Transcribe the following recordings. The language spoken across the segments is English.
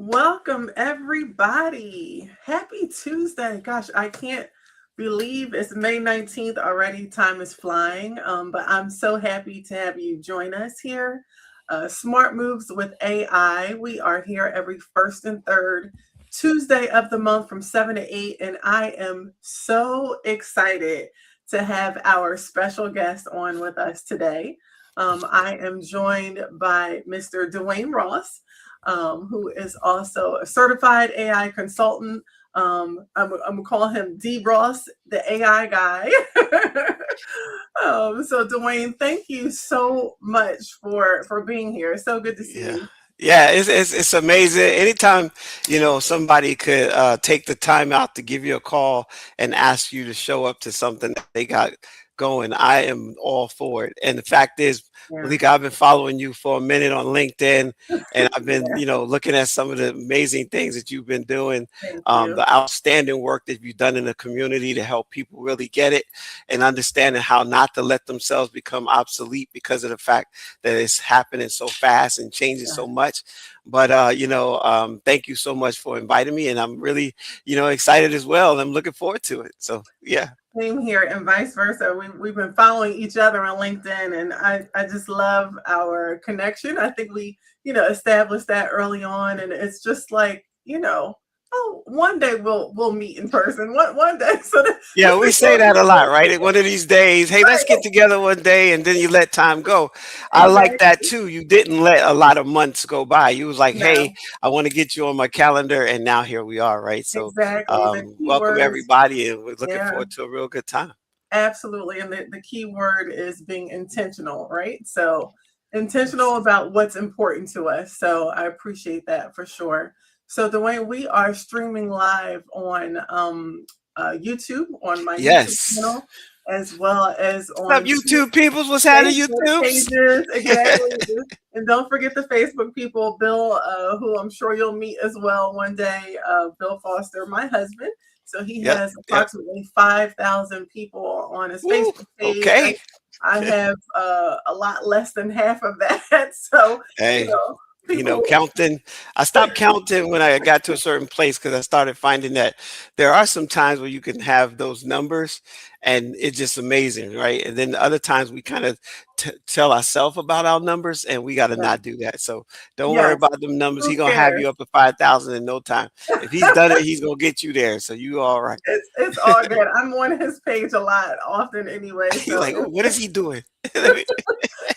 Welcome, everybody. Happy Tuesday. Gosh, I can't believe it's May 19th already. Time is flying. But I'm so happy to have you join us here. Smart Moves with AI. We are here every first and third Tuesday of the month from 7 to 8. And I am so excited to have our special guest on with us today. I am joined by Mr. Dwayne Ross, who is also a certified AI consultant. I'm gonna call him D Ross, the AI guy. So Dwayne, thank you so much for being here. It's so good to see Yeah. you. Yeah, it's amazing. Anytime, somebody could take the time out to give you a call and ask you to show up to something that they got going, I am all for it. And the fact is, Yeah, Malika, I've been following you for a minute on LinkedIn, and I've been, yeah. looking at some of the amazing things that you've been doing, Thank you. the outstanding work that you've done in the community to help people really get it and understanding how not to let themselves become obsolete because of the fact that it's happening so fast and changing Yeah. so much. But thank you so much for inviting me, and I'm really, excited as well. And I'm looking forward to it. So yeah, Same here, and vice versa. We've been following each other on LinkedIn, and I just love our connection. I think we established that early on, and it's just like oh, one day we'll meet in person. One day, so yeah, that's we the say goal. that a lot, right? One of these days, hey, let's get Right, together one day, and then you let time go. I like that exactly. too. You didn't let a lot of months go by. You was like, hey, No, I want to get you on my calendar, and now here we are, right? So, exactly. The key welcome word is everybody, and we're looking yeah. forward to a real good time. Absolutely. And the key word is being intentional, right? So, intentional about what's important to us. So, I appreciate that for sure. So, Dwayne, we are streaming live on YouTube, on my YouTube Yes. channel, as well as What's up, on two YouTube peoples? What's happening, Facebook YouTubes? pages. Exactly. And don't forget the Facebook people, Bill, who I'm sure you'll meet as well one day, Bill Foster, my husband. So he Yep, has yep. approximately 5,000 people on his Woo, Facebook page. okay. I have a lot less than half of that. So, you Hey, know, people, counting. I stopped counting when I got to a certain place because I started finding that there are some times where you can have those numbers and it's just amazing, right? And then other times we kind of tell ourselves about our numbers and we got to yeah, not do that. So don't worry yes, about them numbers. He who gonna have cares? you up at 5,000 in no time. If he's done it, he's gonna get you there. So you all right. It's all good. I'm on his page a lot, often anyway. You're So like, oh, what is he doing? Let me-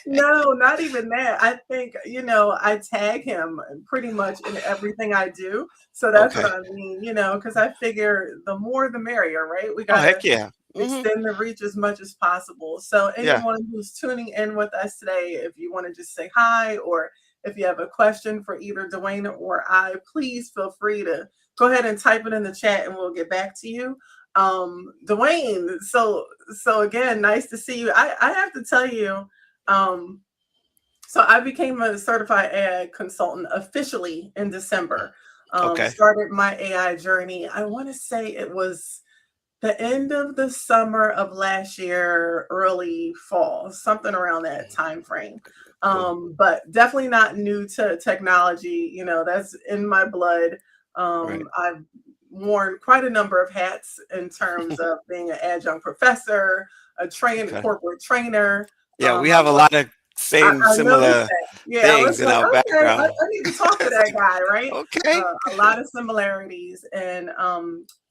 no, not even that. I think, I tag him pretty much in everything I do. So that's what okay. I mean, because I figure the more the merrier, right? We Oh got to heck yeah. extend the reach as much as possible. So Yeah. anyone who's tuning in with us today, if you want to just say hi or if you have a question for either Dwayne or I, please feel free to go ahead and type it in the chat and we'll get back to you. Dwayne, so again, nice to see you. I have to tell you, um, so I became a certified AI consultant officially in December. Okay. Started my AI journey. I want to say it was the end of the summer of last year, early fall, something around that time frame. Cool. But definitely not new to technology. That's in my blood. Right. I've worn quite a number of hats in terms of being an adjunct professor, a Okay. corporate trainer. Yeah, we I have a work lot of same I noticed similar that. Yeah, I was things in like, our okay, I background. need to talk to that guy, right? Okay. A lot of similarities. And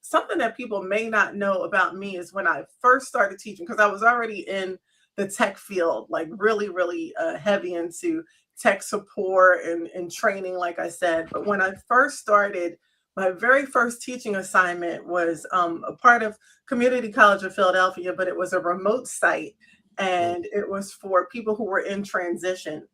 something that people may not know about me is when I first started teaching, because I was already in the tech field, like really, really heavy into tech support and training, like I said. But when I first started, my very first teaching assignment was a part of Community College of Philadelphia, but it was a remote site Mm. and it was for people who were in transition.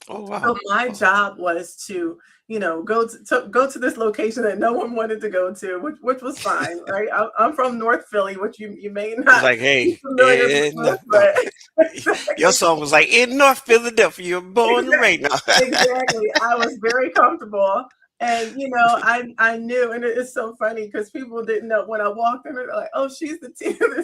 Oh So wow. my Oh, job was to, go to this location that no one wanted to go to, which was fine, right? I'm from North Philly, which you may it's not like, be hey, familiar no, with, no. but Your exactly, song was like in North Philadelphia, you're born and raised now. exactly. I was very comfortable. And I knew, and it's so funny because people didn't know when I walked in. They're like, "Oh, she's the teacher."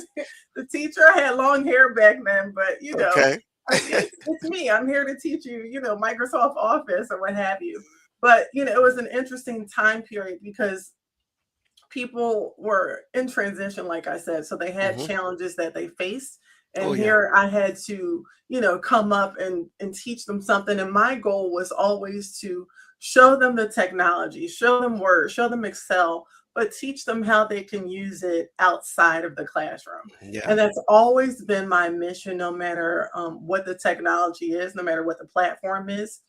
The teacher. I had long hair back then, but Okay. it's me. I'm here to teach you, Microsoft Office or what have you. But it was an interesting time period because people were in transition, like I said, so they had Hmm. challenges that they faced. Oh And yeah. here I had to, come up and teach them something. And my goal was always to show them the technology, show them Word, show them Excel, but teach them how they can use it outside of the classroom. Yeah. And that's always been my mission, no matter what the technology is, no matter what the platform is,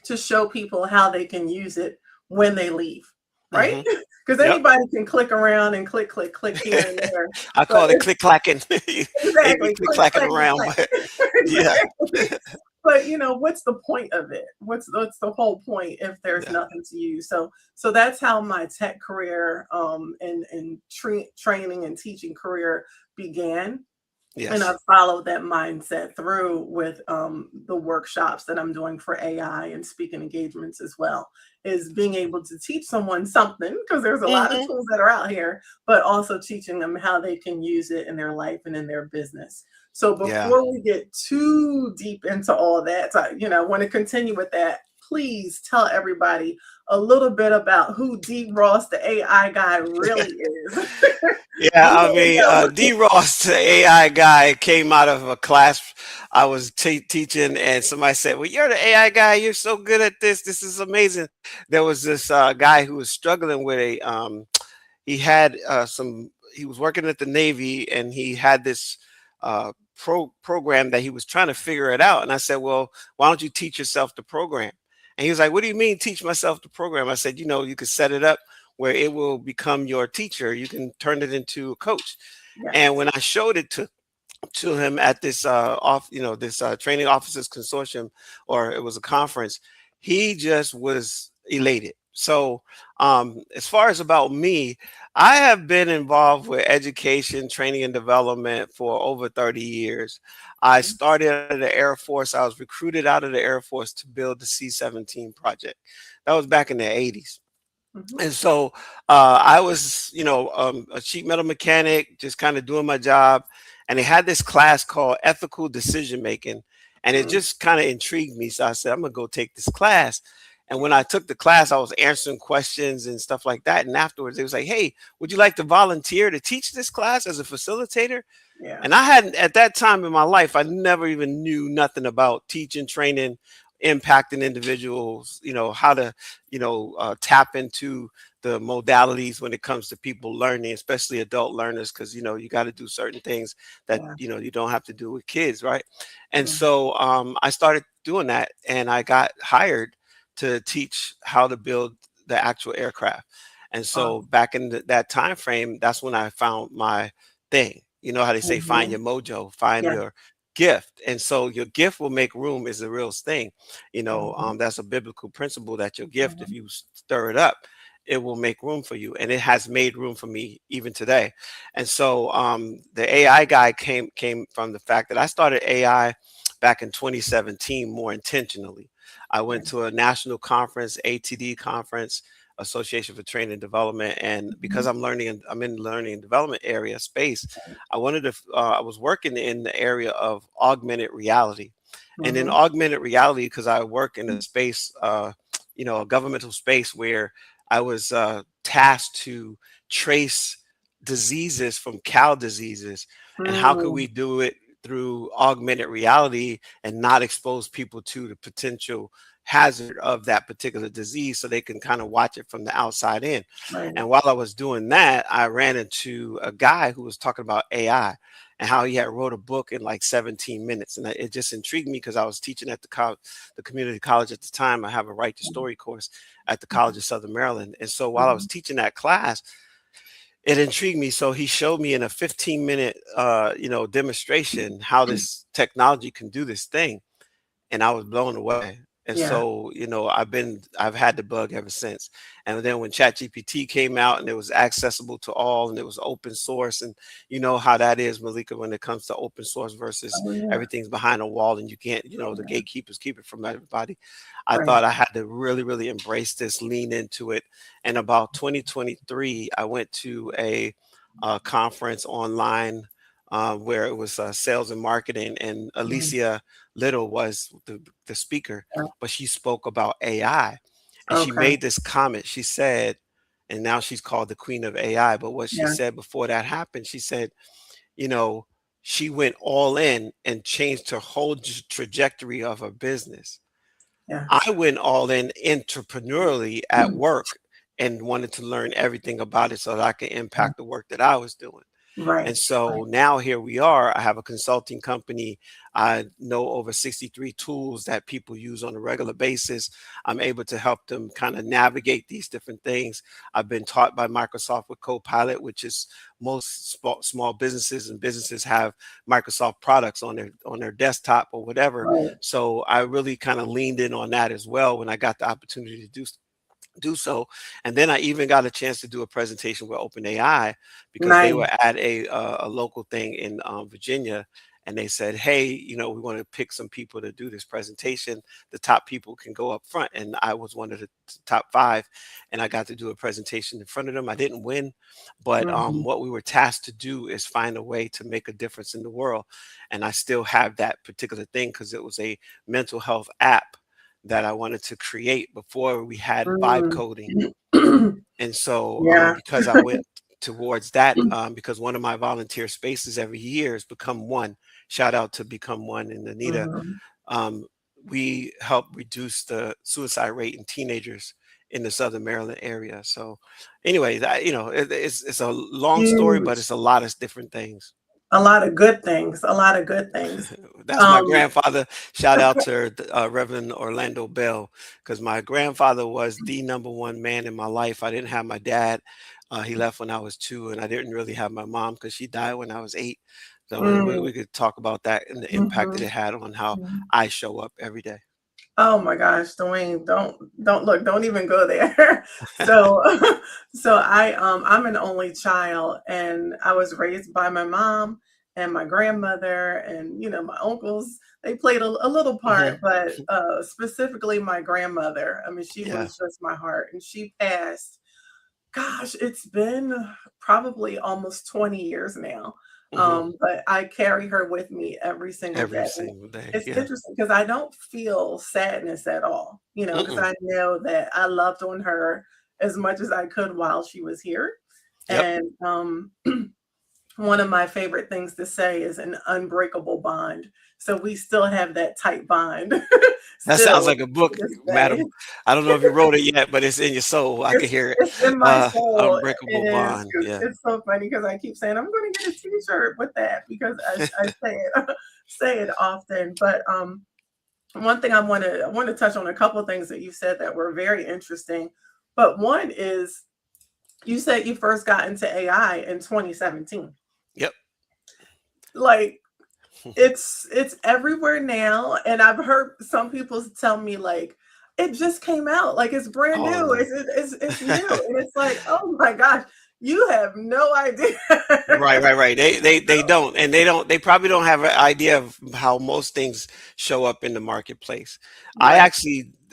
to show people how they can use it when they leave, right? Hmm. Because Yep. anybody can click around and click, click, click here and there. I But call it it's click clacking. Ain't me exactly click click, clacking clack, and around, clack. but yeah. Exactly. But what's the point of it? What's the whole point if there's Yeah. nothing to use? So that's how my tech career and training and teaching career began, and Yes. I've followed that mindset through with the workshops that I'm doing for AI and speaking engagements as well. Is being able to teach someone something, because there's a lot of Hmm. tools that are out here, but also teaching them how they can use it in their life and in their business. So Yeah. before we get too deep into all that, so, I want to continue with that. Please tell everybody a little bit about who D. Ross, the AI guy, really is. Yeah, We I want mean, to know. D. Ross, the AI guy, came out of a class I was teaching, and somebody said, "Well, you're the AI guy. You're so good at this. This is amazing." There was this guy who was struggling with a he had some he was working at the Navy, and he had this program that he was trying to figure it out. And I said, well, why don't you teach yourself the program? And he was like, what do you mean teach myself the program? I said, you could set it up where it will become your teacher. You can turn it into a coach. And Yes. when I showed it to him at this this training officers consortium, or it was a conference, he just was elated. So as far as about me, I have been involved with education, training, and development for over 30 years. I Mhm. started out of the Air Force. I was recruited out of the Air Force to build the C-17 project. That was back in the 80s. Mhm. And so I was, a sheet metal mechanic, just kind of doing my job. And they had this class called Ethical Decision Making. And it Mm. just kind of intrigued me. So I said, I'm going to go take this class. And when I took the class, I was answering questions and stuff like that. And afterwards, they was like, hey, would you like to volunteer to teach this class as a facilitator? Yeah. And I hadn't, at that time in my life, I never even knew nothing about teaching, training, impacting individuals, how to, tap into the modalities when it comes to people learning, especially adult learners, because, you got to do certain things that, Yeah. you don't have to do with kids, right? And Mm. so I started doing that, and I got hired to teach how to build the actual aircraft. And so Awesome. back in that time frame, that's when I found my thing. You know how they say find Mhm. your mojo, find Yeah. your gift. And so your gift will make room is a real thing. Mhm. That's a biblical principle that your gift, if Mhm. you stir it up, it will make room for you. And it has made room for me even today. And so the AI guy came from the fact that I started AI back in 2017 more intentionally. I Yeah. went to a national conference, ATD conference, Association for Training and Development, and because Mhm. I'm in the learning and development area space, Right. I wanted to. I was working in the area of augmented reality, and in Mhm. augmented reality, because I work in a space, a governmental space where I was tasked to trace diseases from cow diseases, and how could Mm. we do it through augmented reality and not expose people to the potential hazard of that particular disease so they can kind of watch it from the outside in. Right. And while I was doing that, I ran into a guy who was talking about AI and how he had wrote a book in like 17 minutes. And it just intrigued me because I was teaching at the community college at the time. I have a Write to Mhm. Story course at the College Mhm. of Southern Maryland. And so while I was Mhm. teaching that class, it intrigued me. So he showed me in a 15-minute, demonstration how this technology can do this thing, and I was blown away. And Yeah. so, I've had the bug ever since. And then when ChatGPT came out and it was accessible to all and it was open source, and you know how that is, Malika, when it comes to open source versus Oh yeah. everything's behind a wall and you can't, the Yeah. gatekeepers keep it from everybody. I Right. thought I had to really, really embrace this, lean into it. And about 2023, I went to a conference online where it was sales and marketing, and Mhm. Alicia Little was the speaker, Yeah. but she spoke about AI and she Okay. made this comment. She said, and now she's called the queen of AI. But what she Yeah. said before that happened, she said, you know, she went all in and changed her whole trajectory of her business. I Yes. went all in entrepreneurially at work and wanted to learn everything about it so that I could impact the work that I was doing. And Right. Right. so now here we are. I have a consulting company. I know over 63 tools that people use on a regular basis. I'm able to help them kind of navigate these different things. I've been taught by Microsoft with Copilot, which is most small businesses and businesses have Microsoft products on their desktop or whatever. Right. So I really kind of leaned in on that as well when I got the opportunity to do so. And then I even got a chance to do a presentation with OpenAI because they were Nice. at a local thing in Virginia. And they said, hey, we want to pick some people to do this presentation. The top people can go up front. And I was one of the top five. And I got to do a presentation in front of them. I didn't win, but Mhm. what we were tasked to do is find a way to make a difference in the world. And I still have that particular thing because it was a mental health app that I wanted to create before we had vibe Mm. coding. And so, Yeah. because I went towards that, because one of my volunteer spaces every year is Become One. Shout out to Become One and Anita. Mhm. Um, we help reduce the suicide rate in teenagers in the Southern Maryland area. So, anyway, it's a long story, but Huge. it's a lot of different things. A lot of good things. A lot of good things. That's my Um, grandfather. Shout out to Reverend Orlando Bell, because my grandfather was the number one man in my life. I didn't have my dad. He left when I was 2, and I didn't really have my mom because she died when I was 8. So mm, we could talk about that and the impact that mhm, it had on how mhm. I show up every day. Oh my gosh, Dwayne, don't look, don't even go there. So so I'm an only child and I was raised by my mom and my grandmother and my uncles. They played a little Hmm. part, but specifically my grandmother. I mean, she Yeah. was just my heart and she passed. Gosh, it's been probably almost 20 years now. Hmm. But I carry her with me every single Every day. single day. It's Yeah. interesting because I don't feel sadness at all, because Mm-mm. I know that I loved on her as much as I could while she was here. Yep. And one of my favorite things to say is an unbreakable bond. So we still have that tight bond That sounds still like a book, to this day. madam. I don't know if you wrote it yet, but it's in your soul. I can It's hear it. it's in my soul. It Unbreakable is. bond. 'Cause Yeah. it's so funny because I keep saying, "I'm gonna get a T-shirt with that," because I say it say it often. But, one thing I wanna touch on a couple of things that you said that were very interesting. But one is, you said you first got into AI in 2017. Yep. Like, it's everywhere now, and I've heard some people tell me, like, "It just came out, like, it's brand Oh new, no. it's new," and it's like, "Oh my gosh, you have no idea." Right, right, right. They don't, and they probably don't have an idea of how most things show up in the marketplace. Right.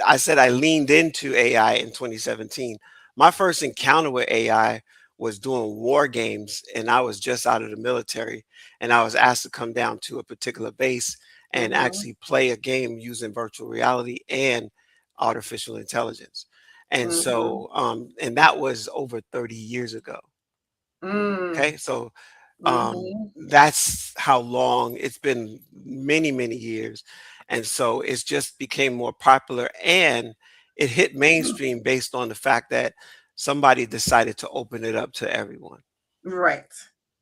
I said I leaned into AI in 2017. My first encounter with AI was doing war games, and I was just out of the military, and I was asked to come down to a particular base and Mhm, actually play a game using virtual reality and artificial intelligence. And mhm, so, and that was over 30 years ago. mm, Okay, so mhm, that's how long it's been, many, many years. And so it's just became more popular and it hit mainstream based on the fact that somebody decided to open it up to everyone. right.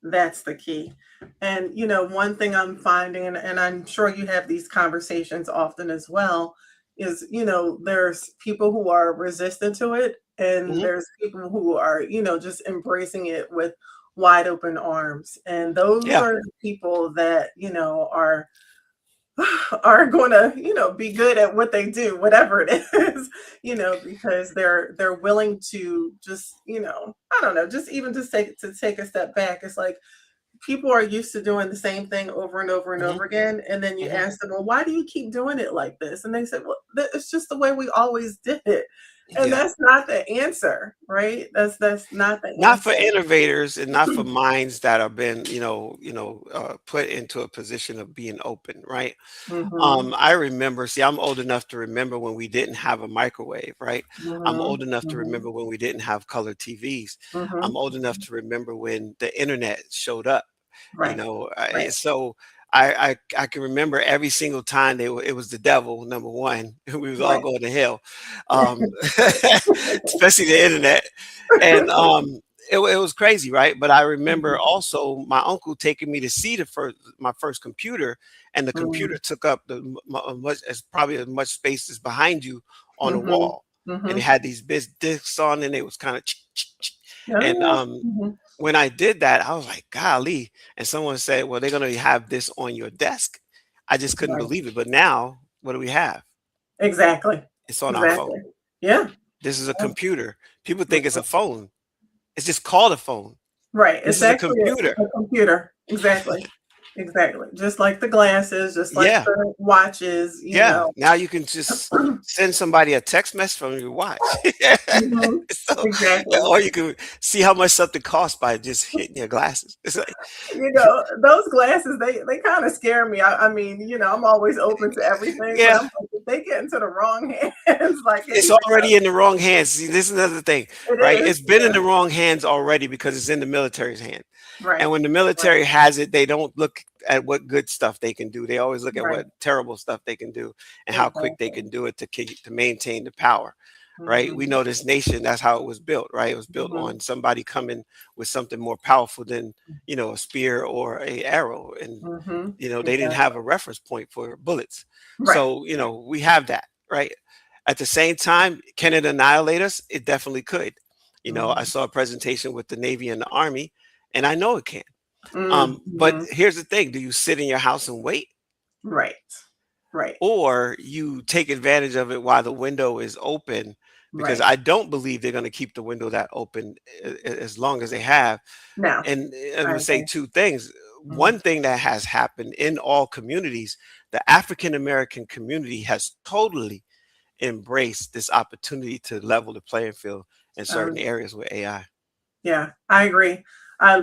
That's the key. And, one thing I'm finding, and I'm sure you have these conversations often as well, is, there's people who are resistant to it, and Mhm. there's people who are, just embracing it with wide open arms. And those Yeah. are the people that, are going to be good at what they do, whatever it is, because they're willing to just, I don't know, just even to take a step back. It's like people are used to doing the same thing over and over and Mhm. over again, and then you Mhm. ask them, well, why do you keep doing it like this? And they said, well, it's just the way we always did it. And Yeah. that's not the answer, right? That's not the Not for answer. innovators and not for minds that have been, put into a position of being open, right? Mhm. I remember, see, I'm old enough to remember when we didn't have a microwave, right? I'm Mhm. old enough to Mhm. remember when we didn't have color TVs. I'm Mhm. old enough to remember when the internet showed up, Right. Right. so I can remember every single time it was the devil, number one. We was all Right. going to hell, um, especially the internet, and it was crazy, right? But I remember Mhm. also my uncle taking me to see my first computer, and the computer Mhm. took up much as probably as much space as behind you on the Mhm. wall, and it Mhm. had these big discs on, and it was kind of, Oh, and yeah. Mhm. when I did that, I was like, golly. And someone said, well, they're going to have this on your desk. I just couldn't Right. believe it. But now, what do we have? Exactly. It's on our phone. Exactly. Yeah. This is a Yeah. computer. People think it's a Mhm. phone. It's just called a phone. Right. This It's is a actually computer. a computer. Exactly. Exactly. Just like the glasses, just like Yeah. the watches, you Yeah. know. Now you can just send somebody a text message from your watch. Mhm. So, Exactly. or you can see how much something costs by just hitting your glasses. It's like, You know, those glasses, they kind of scare me. I mean, you know, I'm always open to everything, but yeah, I'm like, if they get into the wrong hands, like it it's could go. already in the wrong hands. See, this is another thing, It right? is, It's been in yeah. the wrong hands already because it's in the military's hand. And Right. when the Right. military has it, they don't look at what good stuff they can do. They always look at Right. what terrible stuff they can do and how quick they Exactly. can do it to maintain the power. Right? We Mhm. know this nation. That's how it was built. Right? It was built Mhm. on somebody coming with something more powerful than a spear or a arrow, and Mhm. they didn't Exactly. have a reference point for bullets. Right. So we have that. Right? At the same time, can it annihilate us? It definitely could. I Mhm. saw a presentation with the Navy and the Army, and I know it can. But Mhm. here's the thing: do you sit in your house and wait, Right. Right. or you take advantage of it while the window is open? Because Right. I don't believe they're going to keep the window that open as long as they have. Now, And I'm I going to say agree. two things. Mhm. One thing that has happened in all communities, the African American community has totally embraced this opportunity to level the playing field in certain Um, areas with AI. yeah, I agree. I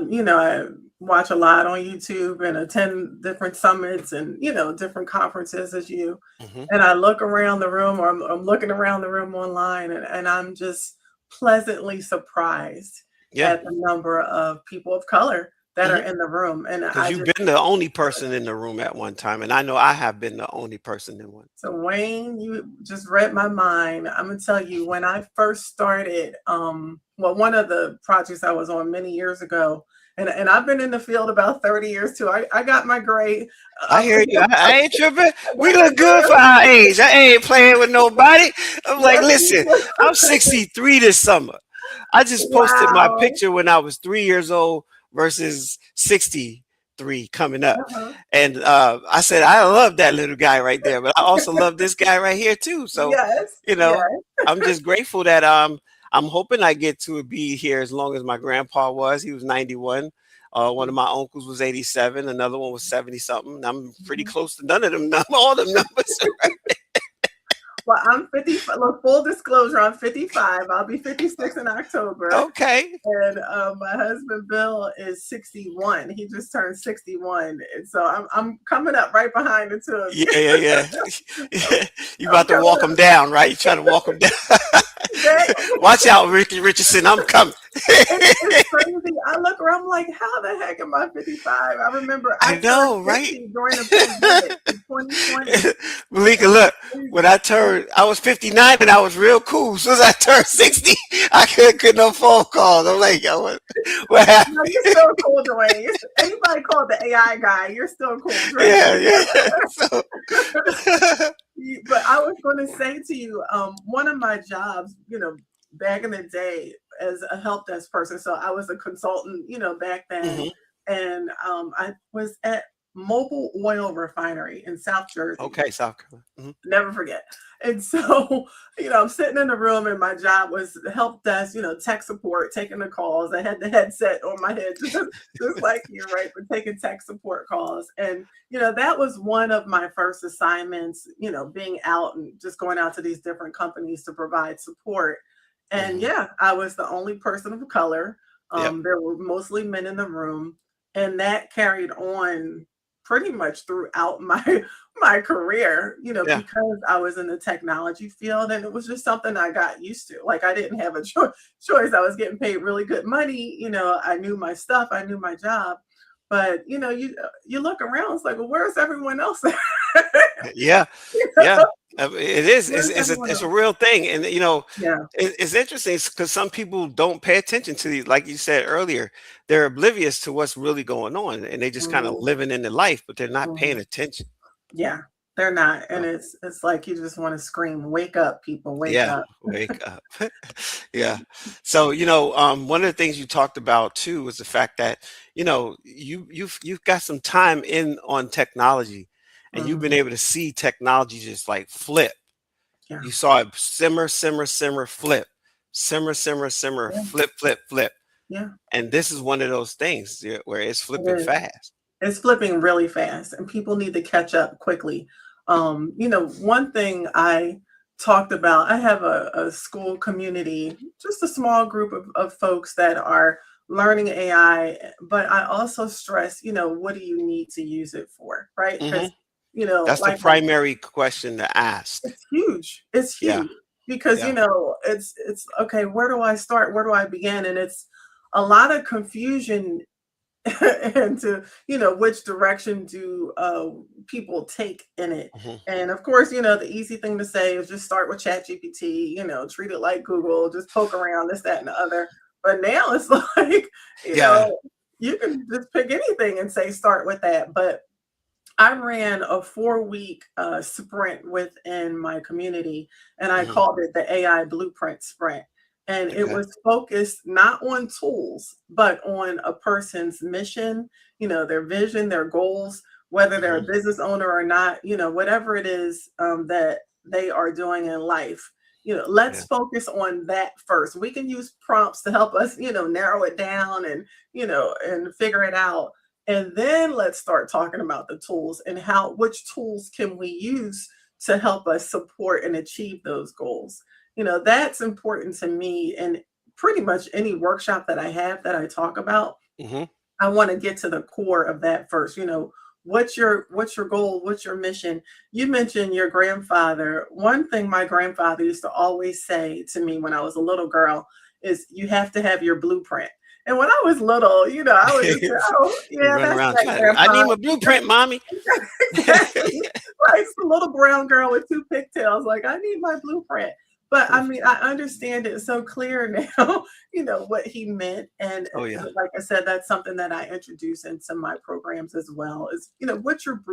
watch a lot on YouTube and attend different summits and, different conferences as you. Hmm. And I look around the room or I'm looking around the room online and I'm just pleasantly surprised Yeah. at the number of people of color that are Hmm. in the room. And Because I you've just, been the only person in the room at one time, and I know I have been the only person in one. so Wayne, you just read my mind. I'm gonna tell you when I first started, well, one of the projects I was on many years ago, and I've been in the field about 30 years too. I got my gray. I hear you. I ain't tripping. I We got the look good for gray. our age. I ain't playing with nobody. I'm like, Yes, you listen, do. I'm 63 this summer. I just posted my Wow. picture when I was 3 years old versus 63 coming up. Uh-huh. And I said, I love that little guy right there, but I also love this guy right here too. So, Yes. you know, Yes. I'm just grateful that I'm hoping I get to be here as long as my grandpa was. He was 91. One of my uncles was 87. Another one was 70 something. I'm pretty Mhm. close to none of them, all them numbers. Well, I'm 50. Look, full disclosure, I'm 55. I'll be 56 in October. Okay. And my husband Bill is 61. He just turned 61. And so I'm coming up right behind the two of Yeah, you. yeah, I'm, yeah. You I'm about to coming walk them down, right? You trying to walk them down. up. Watch out, Ricky Richardson. I'm coming. It's crazy. I look around, I'm like, how the heck am I 55? I remember I I turned know, right? 50 during the pandemic in 2020. Malika, It was look, when crazy. I was 59 and I was real cool. As soon as I turned 60, I couldn't get no phone calls. I'm like, yo, what No, happened? you're still cool, Dwayne. Anybody called the AI guy, you're still cool. Trust Yeah, me. yeah. So, But I was going to say to you, one of my jobs, back in the day as a help desk person. So I was a consultant, back then, mhm. and I was at Mobile Oil Refinery in South Jersey. Okay, South Carolina. Never forget. And so, I'm sitting in the room and my job was help desk, tech support, taking the calls. I had the headset on my head, just like you, right? But taking tech support calls. And, that was one of my first assignments, being out and just going out to these different companies to provide support. And Hmm. yeah, I was the only person of color. Yep. There were mostly men in the room. And that carried on pretty much throughout my career, Yeah. because I was in the technology field and it was just something I got used to. Like I didn't have a choice. I was getting paid really good money. I knew my stuff, I knew my job. But you look around, it's like, well, where's everyone else at? Yeah, You yeah, know, it is. where's everyone It's a else? real thing, and Yeah. it's interesting because some people don't pay attention to the, like you said earlier, they're oblivious to what's really going on, and they just kind of Mhm, living in the life, but they're not mhm. paying attention. Yeah. They're not. And So, it's like you just want to scream, wake up, people, wake yeah, up. wake up. Yeah. So, one of the things you talked about too was the fact that, you've got some time in on technology and you've been Mhm. able to see technology just like flip. Yeah. You saw it simmer, simmer, simmer, flip, simmer, simmer, simmer, Yeah. flip, flip, flip. Yeah. And this is one of those things where it's flipping It is. fast. It's flipping really fast, and people need to catch up quickly. One thing I talked about, I have a school community, just a small group of folks that are learning AI, but I also stress, what do you need to use it for, right? Hmm. Because, That's the like primary question to ask. it's huge. It's Yeah. huge because Yeah. it's okay. Where do I start? Where do I begin? And it's a lot of confusion into which direction do people take in it. Hmm. And of course, the easy thing to say is just start with chat gpt, treat it like Google, just poke around this, that, and the other. But now it's like, you Yeah. know you can just pick anything and say start with that. But I ran a 4-week sprint within my community, and I Hmm. called it the AI Blueprint Sprint. And it Okay. was focused not on tools, but on a person's mission, their vision, their goals, whether they're a Hmm. business owner or not, whatever it is that they are doing in life. Yeah. Let's focus on that first. We can use prompts to help us, narrow it down and, and figure it out, and then let's start talking about the tools and which tools can we use to help us support and achieve those goals. That's important to me. And pretty much any workshop that I have that I talk about, Hmm. I want to get to the core of that first. What's your goal? What's your mission? You mentioned your grandfather. One thing my grandfather used to always say to me when I was a little girl is you have to have your blueprint. And when I was little, I would just say, "Oh, You yeah, run that's around right, trying. I grandpa." need my blueprint, mommy. Exactly. Right. It's the little brown girl with two pigtails. Like, I need my blueprint. But I mean, I understand it so clear now, what he meant. And Oh yeah. like I said, that's something that I introduce into my programs as well is, what's your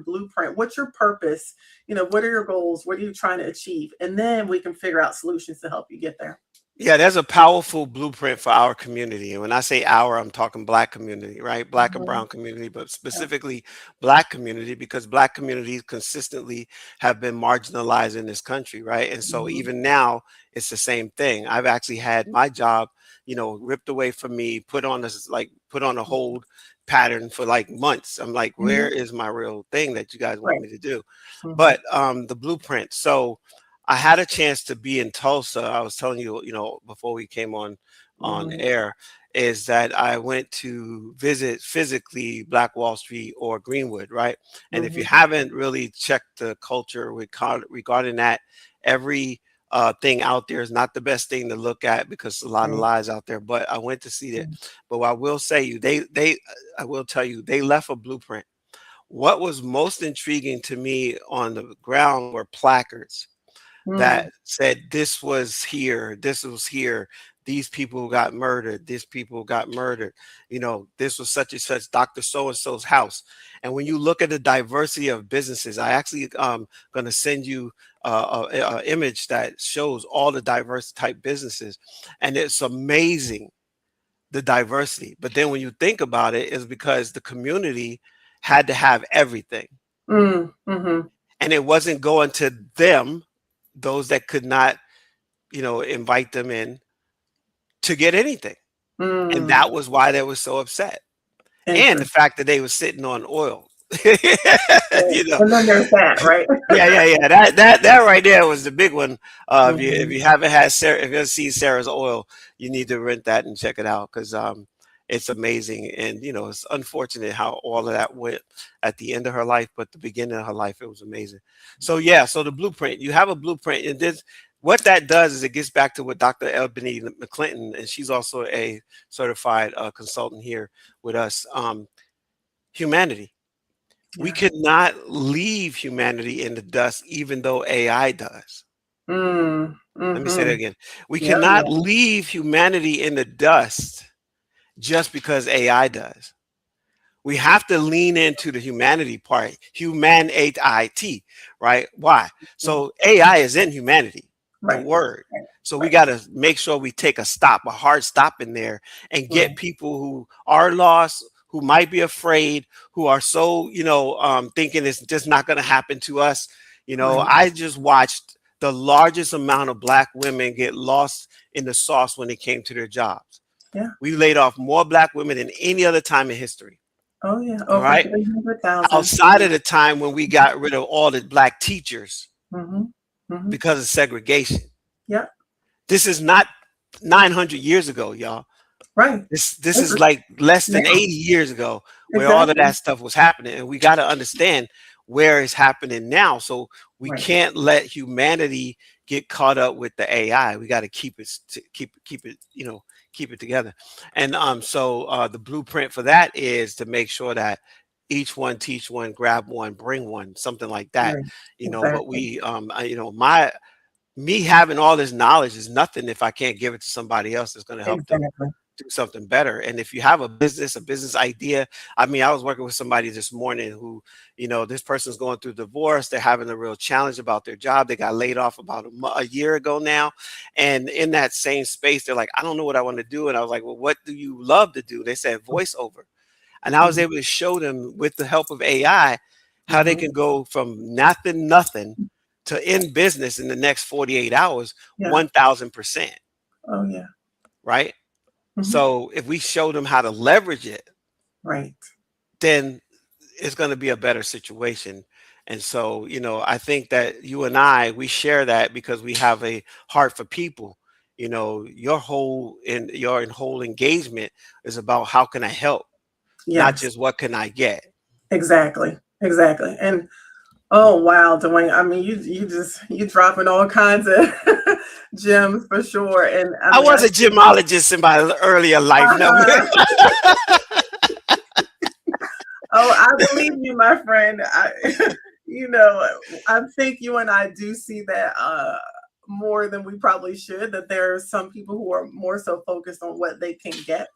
blueprint? What's your purpose? What are your goals? What are you trying to achieve? And then we can figure out solutions to help you get there. Yeah, there's a powerful blueprint for our community. And when I say our, I'm talking black community, right? Black and Mhm. brown community, but Yeah. specifically black community, because black communities consistently have been marginalized in this country, right? And so Mhm. even now, it's the same thing. I've actually had my job, ripped away from me, put on a Mhm. hold pattern for like months. I'm like, where Mhm. is my real thing that you guys want Right. me to do? Mhm. But the blueprint. So I had a chance to be in Tulsa. I was telling you, before we came on Mhm. air, is that I went to visit physically Black Wall Street or Greenwood, right? And if you Mhm. haven't really checked the culture regarding that, every thing out there is not the best thing to look at because a lot of Right. lies out there. But I went to see it. Mhm. But I will say you, I will tell you, they left a blueprint. What was most intriguing to me on the ground were placards that Mhm. said this was here, this was here, these people got murdered, these people got murdered, this was such and such Dr. So and so's house. And when you look at the diversity of businesses, I actually going to send you a image that shows all the diverse type businesses, and it's amazing the diversity. But then when you think about it, is because the community had to have everything. Mm-hmm. And it wasn't going to them, those that could not, invite them in to get anything. And Mm. that was why they were so upset. And the Interesting. fact that they were sitting on oil. you know, And then there's that, right? yeah. That right there was the big one. If Hmm. you haven't had Sarah, if you haven't seen Sarah's oil, you need to rent that and check it out because it's amazing. And it's unfortunate how all of that went at the end of her life, but the beginning of her life, it was amazing. So yeah, so the blueprint, you have a blueprint, and this what that does is it gets back to what Dr. Ebony McClinton, and she's also a certified consultant here with us. Humanity. We Yeah. could not leave humanity in the dust, even though AI does. Mm. Let me say that Mm-hmm. again. We Yeah, cannot yeah. leave humanity in the dust just because AI does. We have to lean into the humanity part, humanity, right? Why? Mm. So AI is in humanity, the Right. word. Right. So we Right. got to make sure we take a stop, a hard stop in there and Right. get people who are lost, who might be afraid, who are so, thinking it's just not going to happen to us. Right. I just watched the largest amount of black women get lost in the sauce when it came to their jobs. Yeah. We laid off more black women than any other time in history. Oh yeah. All Over right. 300,000. Outside of the time when we got rid of all the black teachers Mm-hmm. Mm-hmm. because of segregation. Yeah. This is not 900 years ago, y'all. Right. This This is is like less than now. 80 years ago where all of Exactly. that stuff was happening. And we got to understand where it's happening now. So we Right. can't let humanity get caught up with the AI. We got to keep it, keep it together. And the blueprint for that is to make sure that each one teach one, grab one, bring one, something like that. Right. But Exactly. we my me having all this knowledge is nothing if I can't give it to somebody else that's going to help them Exactly. do something better. And if you have a business idea, I mean, I was working with somebody this morning who, this person's going through divorce. They're having a real challenge about their job. They got laid off about a year ago now. And in that same space, they're like, I don't know what I want to do. And I was like, well, what do you love to do? They said voiceover. And I was Mm-hmm. able to show them with the help of AI how they Mm-hmm. can go from nothing to in business in the next 48 hours, Yeah. 1000%. Oh yeah. Right. Hmm. So if we show them how to leverage it, Right. then it's going to be a better situation. And so, I think that you and I, we share that because we have a heart for people. Your whole engagement is about how can I help, not Yes. just what can I get. Exactly. Exactly. And oh wow, Dwayne. I mean, you dropping all kinds of gems for sure. And I I mean, was a gemologist in my earlier life. No, uh-huh. Oh, I believe you, my friend. You know, I think you and I do see that more than we probably should. That there are some people who are more so focused on what they can get,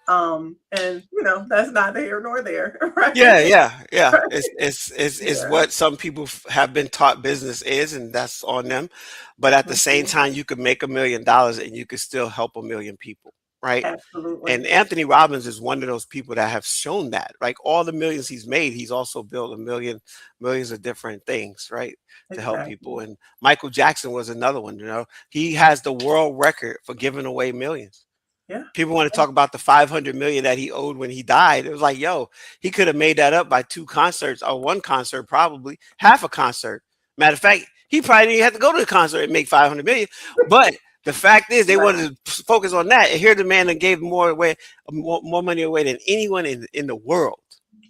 and that's neither here nor there, right? yeah. Right? It's Yeah, what some people have been taught business is, and that's on them. But at the same mhm. time, you could make $1 million and you could still help a million people, right? Absolutely. And Anthony Robbins is one of those people that have shown that. Like all the millions he's made, he's also built millions of different things, right, to help people. Exactly. And Michael Jackson was another one. He has the world record for giving away millions. Yeah. People want to Yeah. talk about the 500 million that he owed when he died. It was like, yo, he could have made that up by two concerts or one concert, probably half a concert. Matter of fact, he probably didn't have to go to the concert and make 500 million. But the fact is, they Right. wanted to focus on that. And here, the man that gave more money away than anyone in the world.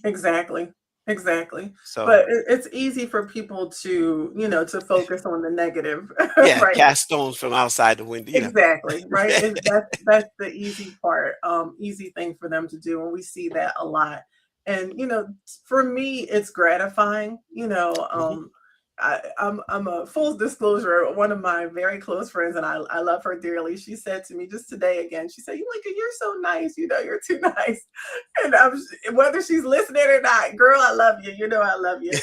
Exactly. Exactly. So, But it's easy for people to, to focus on the negative, yeah, right? cast stones from outside the window. Exactly, right? That's the easy part, easy thing for them to do, and we see that a lot. And for me, it's gratifying. Mhm. I'm a full disclosure. One of my very close friends, and I love her dearly. She said to me just today again. She said, "Malika, you're so nice. You're too nice." And whether she's listening or not, girl, I love you. I love you.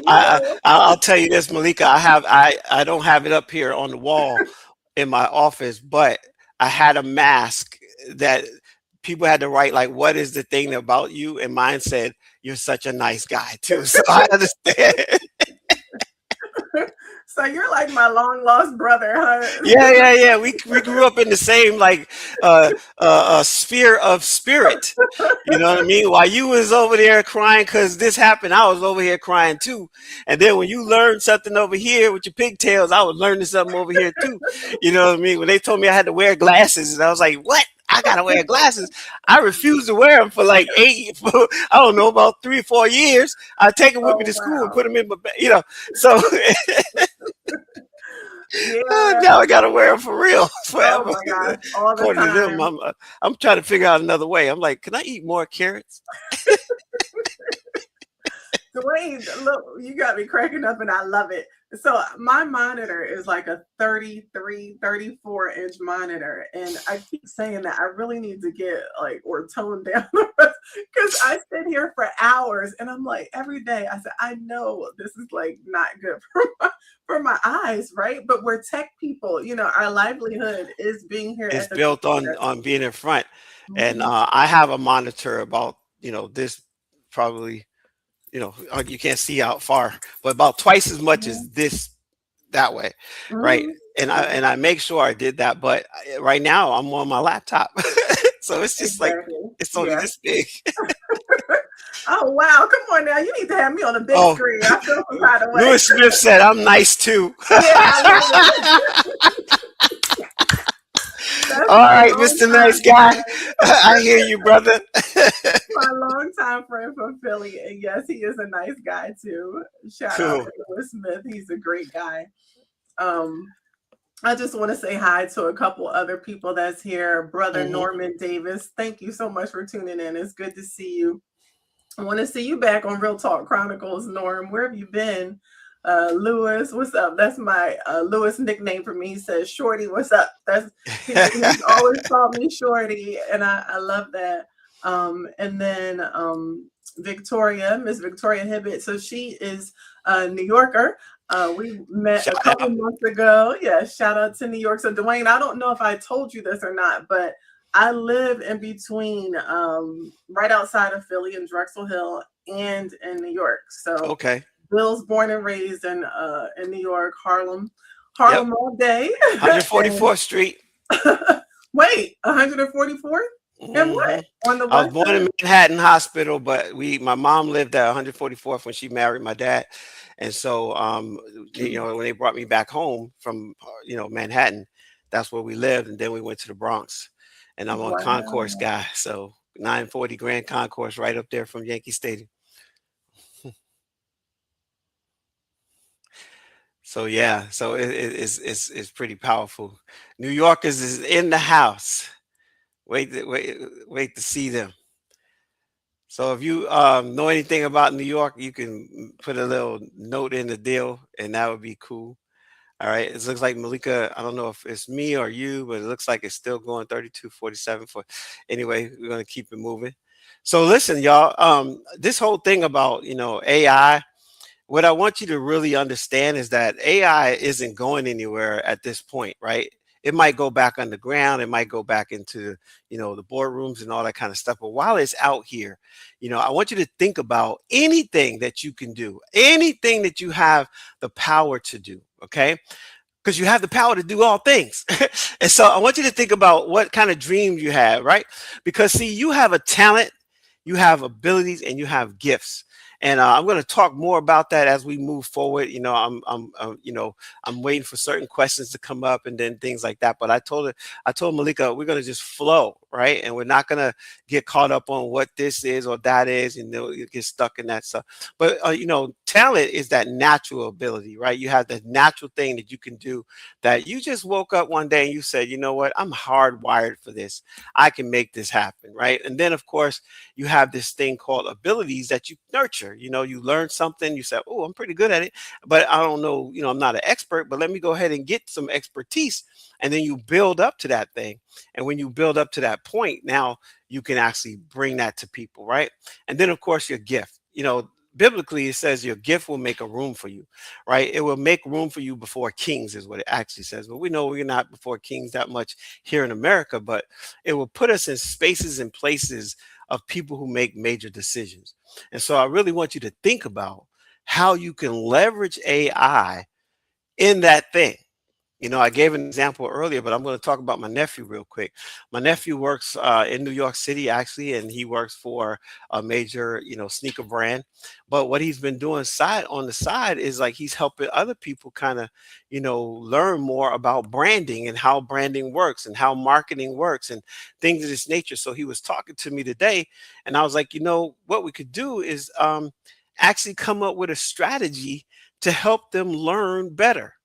I said, I'll tell you this, Malika. I don't have it up here on the wall in my office, but I had a mask that people had to write like, "What is the thing about you?" And mine said, "You're such a nice guy too." So I understand. So you're like my long lost brother, Yeah, huh? yeah, yeah. We grew up in the same like sphere of spirit. You know what I mean? While you was over there crying because this happened, I was over here crying too. And then when you learned something over here with your pigtails, I was learning something over here too. You know what I mean? When they told me I had to wear glasses, and I was like, "What? I gotta wear glasses." I refused to wear them for like for, I don't know, about 3 or 4 years. I take them with me Oh to school and wow. put them in my, so Yeah. now I gotta wear them for real Oh forever. my gosh. All the According to them, time. I'm trying to figure out another way. I'm like, can I eat more carrots? Dwayne, look, you got me cracking up and I love it. So my monitor is like a 33, 34-inch monitor. And I keep saying that I really need to get like or tone down because I sit here for hours and I'm like every day I said, I know this is like not good for my eyes, right? But we're tech people, our livelihood is being here It's at the built computer. on being in front, and Mhm. I have a monitor about this probably you can't see out far, but about twice as much as Mhm. this that way, right? Mhm. And I make sure I did that, but right now I'm on my laptop, so it's just like Exactly. it's only Yeah. this big. Oh wow, come on now. You need to have me on a big Oh, screen. I feel some kind of way. Lewis Smith said I'm nice too. Yeah, I love it. That's All my right, long Mr. Nice time Guy. friend. I hear you, brother. My long time friend from Philly. And yes, he is a nice guy too. Shout out Cool. to Lewis Smith. He's a great guy. Um, I just want to say hi to a couple other people that's here. Brother Hmm. Norman Davis. Thank you so much for tuning in. It's good to see you. I want to see you back on Real Talk Chronicles, Norm. Where have you been? Lewis, what's up? That's my Lewis nickname for me. He says, Shorty, what's up? He's always called me Shorty, and I love that. And then Victoria, Miss Victoria Hibbett. So she is a New Yorker. We met a Shout couple out. months ago. Yeah, shout out to New York. So Dwayne, I don't know if I told you this or not, but I live in between, right outside of Philly and Drexel Hill, and in New York. So, Okay. Bill's born and raised in New York, Harlem, Yep. Harlem all day. And 144th Street. wait, 144th, and Hmm. what on the I was west born in side? Manhattan Hospital, but my mom lived at 144th when she married my dad, and so when they brought me back home from Manhattan, that's where we lived, and then we went to the Bronx, and I'm on Concourse Wow. guy, so 940 Grand Concourse right up there from Yankee Stadium. So yeah, so it's pretty powerful. New Yorkers is in the house. Wait to see them. So if you know anything about New York, you can put a little note in the deal, and that would be cool. All right. It looks like Malika, I don't know if it's me or you, but it looks like it's still going 32-47 for anyway, we're gonna keep it moving. So listen, y'all, this whole thing about AI, what I want you to really understand is that AI isn't going anywhere at this point, right? It might go back underground, it might go back into, the boardrooms and all that kind of stuff. But while it's out here, I want you to think about anything that you can do, anything that you have the power to do, okay? Because you have the power to do all things. And so I want you to think about what kind of dreams you have, right? Because see, you have a talent, you have abilities, and you have gifts. And I'm going to talk more about that as we move forward. I'm waiting for certain questions to come up and then things like that. But I told Malika, we're going to just flow, right? And we're not going to get caught up on what this is or that is, you get stuck in that stuff. But talent is that natural ability, right? You have that natural thing that you can do, that you just woke up one day and you said, you know what, I'm hardwired for this. I can make this happen, right? And then of course you have this thing called abilities that you nurture. You learn something, you say, oh, I'm pretty good at it, but I don't know, I'm not an expert, but let me go ahead and get some expertise. And then you build up to that thing. And when you build up to that point, now you can actually bring that to people, right? And then of course your gift. biblically it says your gift will make a room for you, right? It will make room for you before kings is what it actually says. But we know we're not before kings that much here in America, but it will put us in spaces and places of people who make major decisions. And so I really want you to think about how you can leverage AI in that thing. I gave an example earlier, but I'm going to talk about my nephew real quick. My nephew works in New York City, actually, and he works for a major, sneaker brand. But what he's been doing side on the side is like he's helping other people kind of, learn more about branding and how branding works and how marketing works and things of this nature. So he was talking to me today, and I was like, what we could do is actually come up with a strategy to help them learn better.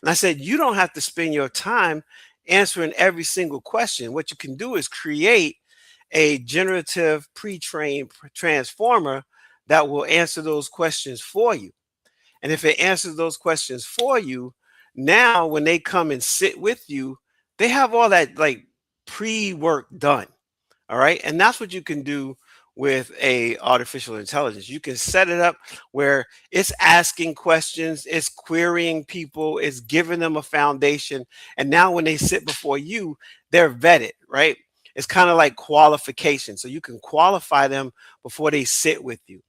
And I said, you don't have to spend your time answering every single question. What you can do is create a generative pre-trained transformer that will answer those questions for you. And if it answers those questions for you, now when they come and sit with you, they have all that like pre-work done. All right. And that's what you can do with a artificial intelligence. You can set it up where it's asking questions, it's querying people, it's giving them a foundation. And now when they sit before you, they're vetted, right? It's kind of like qualification. So you can qualify them before they sit with you.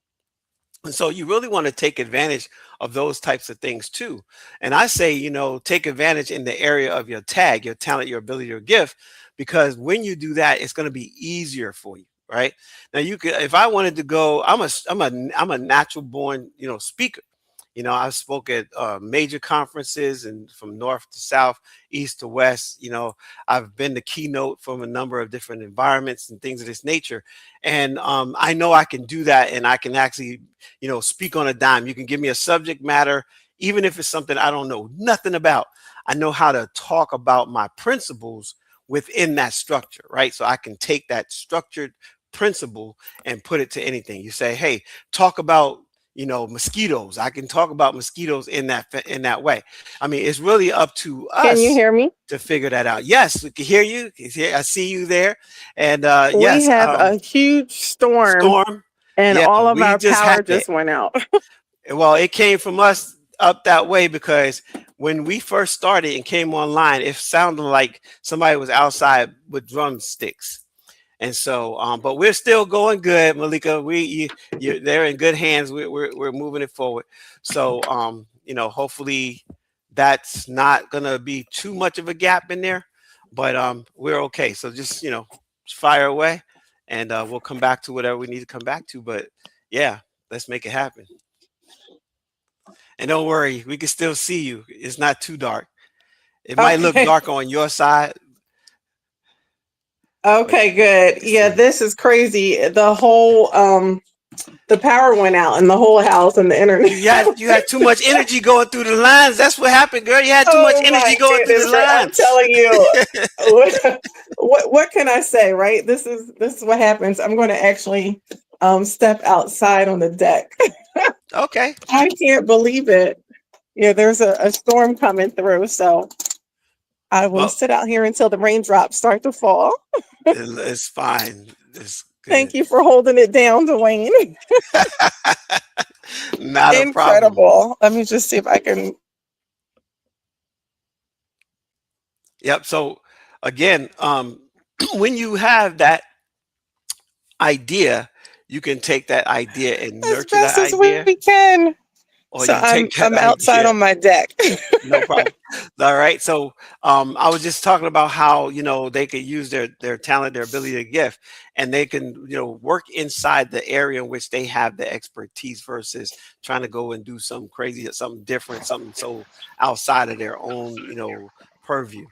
And so you really want to take advantage of those types of things too. And I say, take advantage in the area of your tag, your talent, your ability, your gift, because when you do that, it's going to be easier for you. Right now, you could, if I wanted to go, I'm a natural born, speaker. I've spoke at major conferences and from north to south, east to west. I've been the keynote from a number of different environments and things of this nature. And I know I can do that, and I can actually, speak on a dime. You can give me a subject matter, even if it's something I don't know nothing about. I know how to talk about my principles within that structure, right? So I can take that structured principle and put it to anything. You say, hey, talk about mosquitoes. I can talk about mosquitoes in that way. I mean, it's really up to Can you us hear me? to figure that out. Yes, we can hear you. I see you there. And We yes, have a huge storm storm. and Yeah, all of we our just had power it. just went out. Well, it came from us up that way because when we first started and came online, it sounded like somebody was outside with drumsticks. And so, but we're still going good, Malika. They're in good hands. We're moving it forward. So, hopefully that's not gonna be too much of a gap in there, but we're okay. So just fire away, and we'll come back to whatever we need to come back to. But yeah, let's make it happen. And don't worry, we can still see you. It's not too dark. It might look Okay. dark on your side, but Okay, we good. can Yeah, still. this is crazy. The power went out in the whole house and the internet. You had too much energy going through the lines. That's what happened, girl. You had too much Oh energy my going through the goodness, I'm lines. telling you. What can I say, right? This is what happens. I'm going to actually step outside on the deck. Okay. I can't believe it. Yeah, there's a storm coming through, so I will Well, sit out here until the raindrops start to fall. it's fine. It's Thank good. you for holding it down, Dwayne. Not a problem. Incredible. Let me just see if I can. Yep. So again, when you have that idea, you can take that idea and As nurture that best as we idea, can. or So you can take that I'm outside idea. on my deck. No problem. All right. So I was just talking about how they could use their talent, their ability, their gift, and they can work inside the area in which they have the expertise versus trying to go and do something crazy, something different, something so outside of their own purview.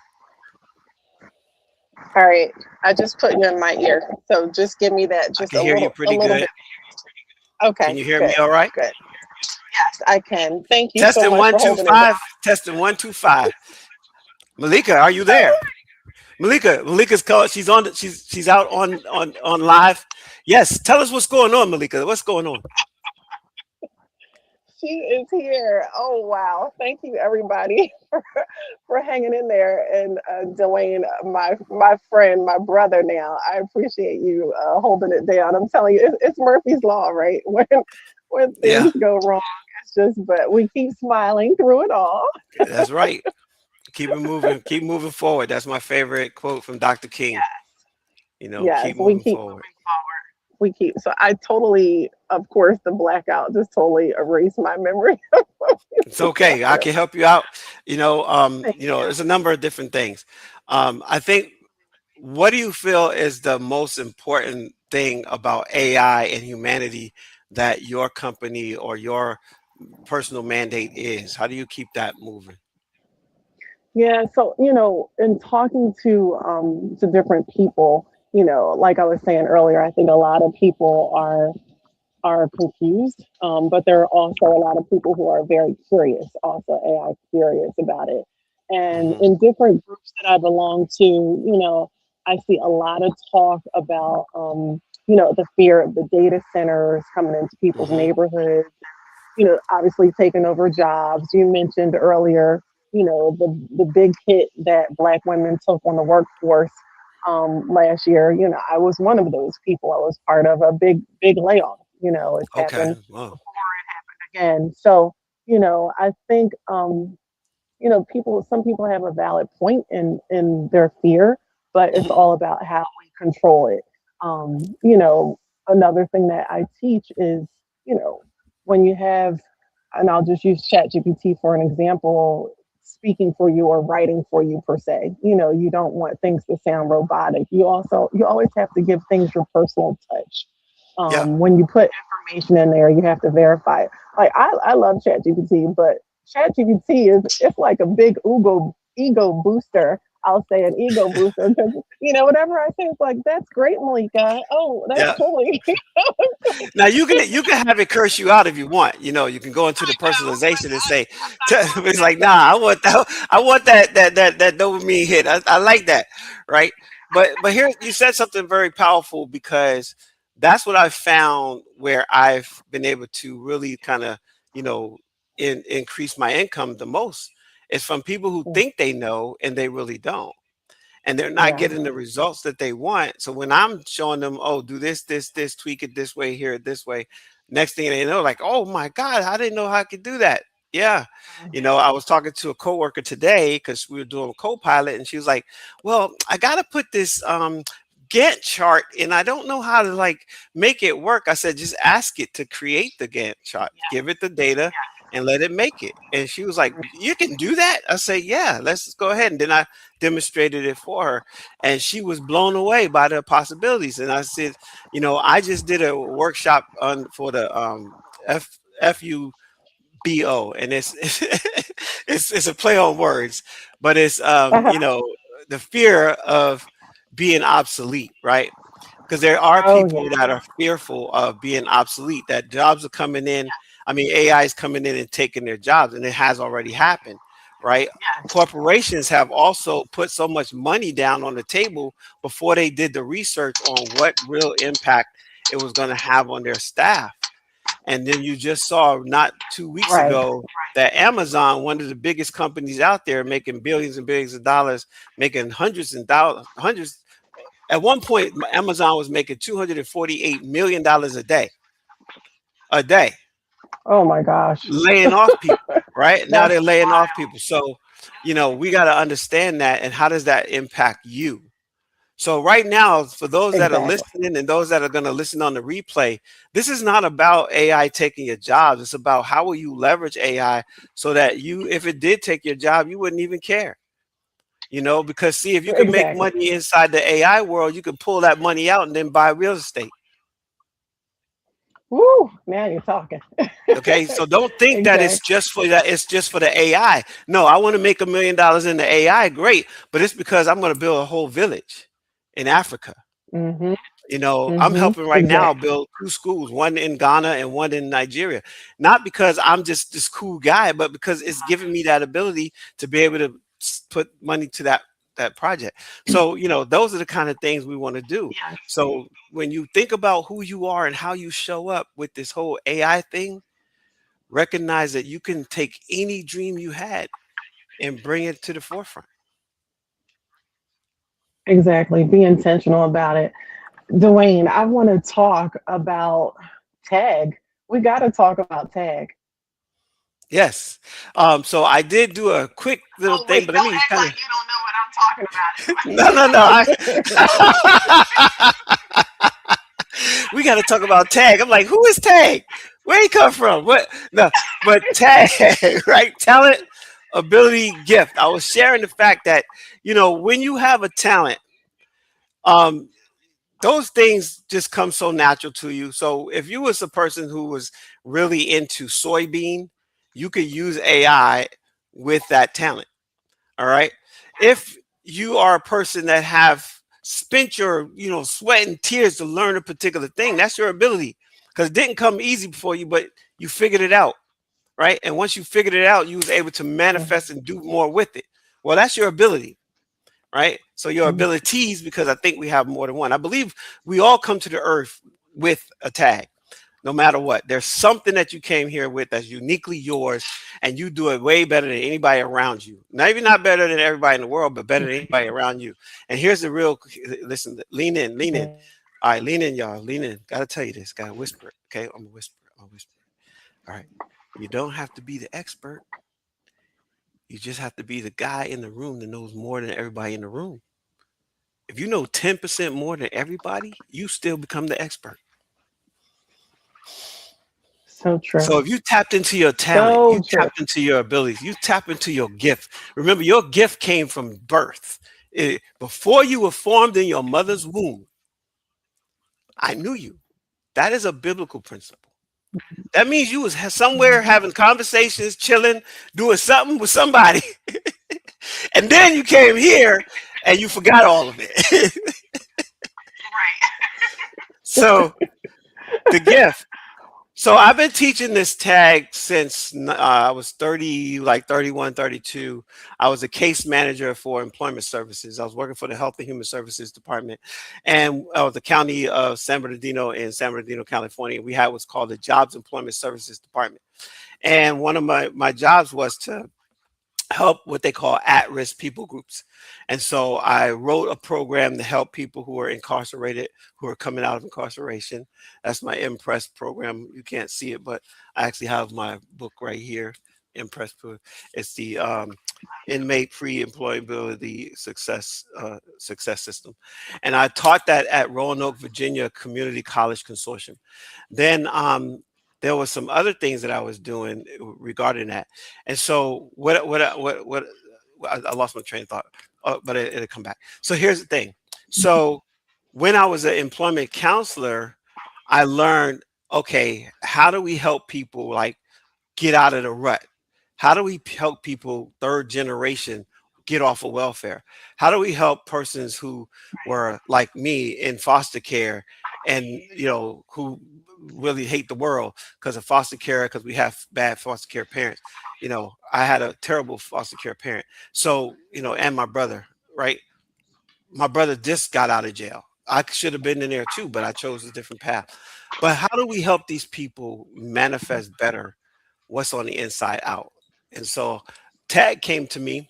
All right. I just put you in my ear. So just give me that I just can hear you a pretty little good. bit. Can Okay, you hear me good. all right? Good. Yes, I can. Thank you so Testing much one for two holding it five. down. Testing 1 2 5. Malika, are you there? Malika's called. She's on. She's out on live. Yes. Tell us what's going on, Malika. What's going on? She is here. Oh wow! Thank you, everybody, for hanging in there. And Dwayne, my friend, my brother. Now, I appreciate you holding it down. I'm telling you, it's Murphy's law, right? when Yeah, things go wrong. It's just, but we keep smiling through it all. that's right. Keep it moving. Keep moving forward. That's my favorite quote from Dr. King. Yes, Keep we moving keep forward. moving forward. We keep. So I totally, of course, the blackout just totally erased my memory. It's okay. I can help you out. There's a number of different things. I think, what do you feel is the most important thing about AI and humanity that your company or your personal mandate is? How do you keep that moving? Yeah, so in talking to different people, like I was saying earlier, I think a lot of people are confused, but there are also a lot of people who are very curious, also AI curious about it. And Hmm. in different groups that I belong to, I see a lot of talk about, the fear of the data centers coming into people's Hmm. neighborhoods, obviously taking over jobs. You mentioned earlier, the big hit that Black women took on the workforce last year. I was one of those people. I was part of a big layoff. It's Okay. happened Well, again. So, I think some people have a valid point in their fear, but it's mhm. all about how we control it. Another thing that I teach is, you know, when you have, and I'll just use ChatGPT for an example, speaking for you or writing for you per se. You don't want things to sound robotic. You always have to give things your personal touch. Yeah. When you put information in there, you have to verify it. Like I love ChatGPT, but ChatGPT is it's like a big ego booster. I'll say an ego booster because whatever I say, it's like that's great, Malika. Oh, that's Yeah. totally Now you can have it curse you out if you want. You can go into the personalization and say, it's like, nah, I want that dopamine hit. I like that, right? But here you said something very powerful, because that's what I've found where I've been able to really kind of, you know, increase my income the most, is from people who think they know and they really don't, and they're not yeah. getting the results that they want. So when I'm showing them, oh, do this, tweak it this way, here it this way, next thing they know, like, oh my God, I didn't know how I could do that. Yeah. I was talking to a coworker today because we were doing a co-pilot, and she was like, well, I got to put this Gantt chart, and I don't know how to like make it work. I said, just ask it to create the Gantt chart, give it the data, and let it make it. And she was like, you can do that? I said, yeah, let's just go ahead. And then I demonstrated it for her, and she was blown away by the possibilities. And I said, I just did a workshop for the FUBO, and it's it's a play on words, but it's the fear of being obsolete, right? Because there are Oh people yeah. that are fearful of being obsolete, that jobs are coming in. I mean, AI is coming in and taking their jobs, and it has already happened, right? Corporations have also put so much money down on the table before they did the research on what real impact it was going to have on their staff. And then you just saw not 2 weeks Right. ago that Amazon, one of the biggest companies out there, making billions and billions of dollars, making hundreds and dollars, hundreds. At one point, Amazon was making $248 million a day, Oh my gosh. laying off people. Right now, That's they're laying off people. So, we got to understand that, and how does that impact you? So right now, for those that are exactly. listening and those that are going to listen on the replay, this is not about AI taking your jobs. It's about how will you leverage AI so that you, if it did take your job, you wouldn't even care. Because see, if you can make Exactly. money inside the AI world, you can pull that money out and then buy real estate. Woo, now you're talking. Okay, so don't think that Exactly. it's just for that. It's just for the AI. No, I want to make $1 million in the AI. Great, but it's because I'm going to build a whole village in Africa. Mm-hmm. I'm Mm-hmm. helping right now Exactly. build two schools, one in Ghana and one in Nigeria. Not because I'm just this cool guy, but because it's giving me that ability to be able to put money to that project. So, those are the kind of things we want to do. Yes. So when you think about who you are and how you show up with this whole AI thing, recognize that you can take any dream you had and bring it to the forefront. Exactly. Be intentional about it. Dwayne, I want to talk about tag. We got to talk about tag. Yes. So I did do a quick little Oh thing, wait, but let don't me act kind like of you don't know what no, no, no. We got to talk about Tag. I'm like, who is Tag? Where he come from? What? No, but Tag, right? Talent, ability, gift. I was sharing the fact that when you have a talent, um, those things just come so natural to you. So if you was a person who was really into soybean, you could use AI with that talent. All right. If you are a person that have spent your, sweat and tears to learn a particular thing, that's your ability. Because it didn't come easy before you, but you figured it out. Right. And once you figured it out, you was able to manifest and do more with it. Well, that's your ability. Right. So your Mhm. abilities, because I think we have more than one. I believe we all come to the earth with a tag no matter what. There's something that you came here with that's uniquely yours, and you do it way better than anybody around you. Maybe not better than everybody in the world, but better than anybody around you. And here's the real listen, lean in, lean in. All right, lean in, y'all. Lean in. Gotta tell you this. Gotta whisper it. Okay, I'm gonna whisper it. I'm gonna whisper it. All right. You don't have to be the expert. You just have to be the guy in the room that knows more than everybody in the room. If you know 10% more than everybody, you still become the expert. So true. So if you tapped into your talent, So you true. tapped into your abilities, you tap into your gift. Remember, your gift came from birth. Before you were formed in your mother's womb, I knew you. That is a biblical principle. That means you was somewhere having conversations, chilling, doing something with somebody, and then you came here and you forgot all of it. So the gift. So I've been teaching this tag since I was 30, like 31, 32. I was a case manager for employment services. I was working for the Health and Human Services Department and the county of San Bernardino in San Bernardino, California. We had what's called the Jobs Employment Services Department. And one of my jobs was to help what they call at-risk people groups. And so I wrote a program to help people who are incarcerated, who are coming out of incarceration. That's my Impress program. You can't see it, but I actually have my book right here, Impress. It's the inmate free employability success system. And I taught that at Roanoke, Virginia Community College Consortium. Then there was some other things that I was doing regarding that. And so I lost my train of thought, but it'll come back. So here's the thing. So when I was an employment counselor, I learned, okay, how do we help people like get out of the rut? How do we help people third generation get off of welfare? How do we help persons who were like me in foster care and who really hate the world because of foster care because we have bad foster care parents. I had a terrible foster care parent. So, and my brother, right? My brother just got out of jail. I should have been in there too, but I chose a different path. But how do we help these people manifest better what's on the inside out? And so Tag came to me,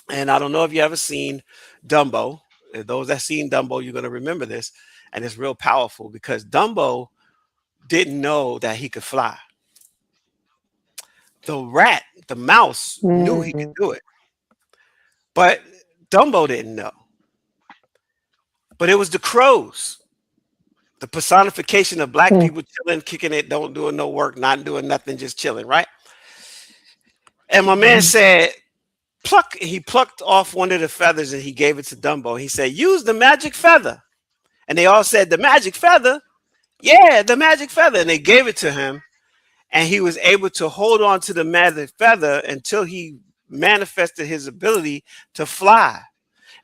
and I don't know if you ever seen Dumbo. Those that seen Dumbo, you're gonna remember this, and it's real powerful because Dumbo didn't know that he could fly. The mouse, knew he could Mm, do it, but Dumbo didn't know. But it was the crows, the personification of black mm, people chilling, kicking it, don't doing no work, not doing nothing, just chilling, right? And my man mhm, said, pluck. He plucked off one of the feathers and he gave it to Dumbo. He said, use the magic feather. And they all said, the magic feather? Yeah, the magic feather. And they gave it to him. And he was able to hold on to the magic feather until he manifested his ability to fly.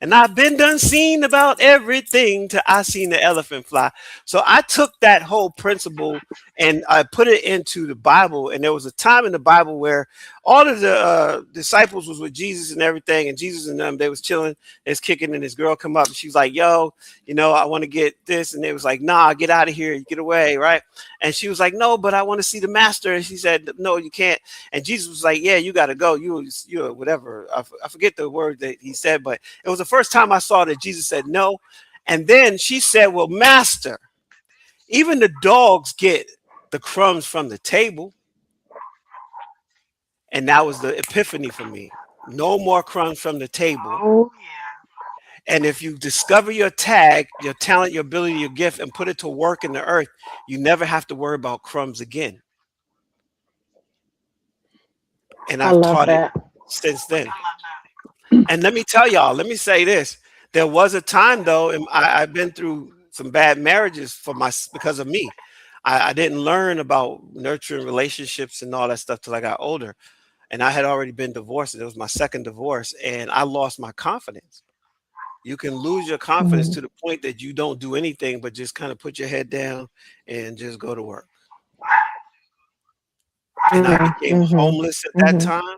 And I've been done seen about everything till I seen the elephant fly. So I took that whole principle and I put it into the Bible. And there was a time in the Bible where all of the disciples was with Jesus and everything, and Jesus and them, they was chilling, they was kicking, and this girl come up and she was like, yo, I want to get this. And they was like, nah, get out of here, get away, right? And she was like, no, but I want to see the master. And she said, no, you can't. And Jesus was like, yeah, you got to go. You whatever. I forget the word that he said, but it was the first time I saw that Jesus said no. And then she said, well, master, even the dogs get the crumbs from the table. And that was the epiphany for me. No more crumbs from the table. Oh, And if you discover your tag, your talent, your ability, your gift, and put it to work in the earth, you never have to worry about crumbs again. And I I've love taught it that. since then. And let me tell y'all, let me say this. There was a time though, and I've been through some bad marriages because of me. I didn't learn about nurturing relationships and all that stuff till I got older. And I had already been divorced. And it was my second divorce, and I lost my confidence. You can lose your confidence Mm, to the point that you don't do anything but just kind of put your head down and just go to work. And I became mhm, homeless at that mhm, time.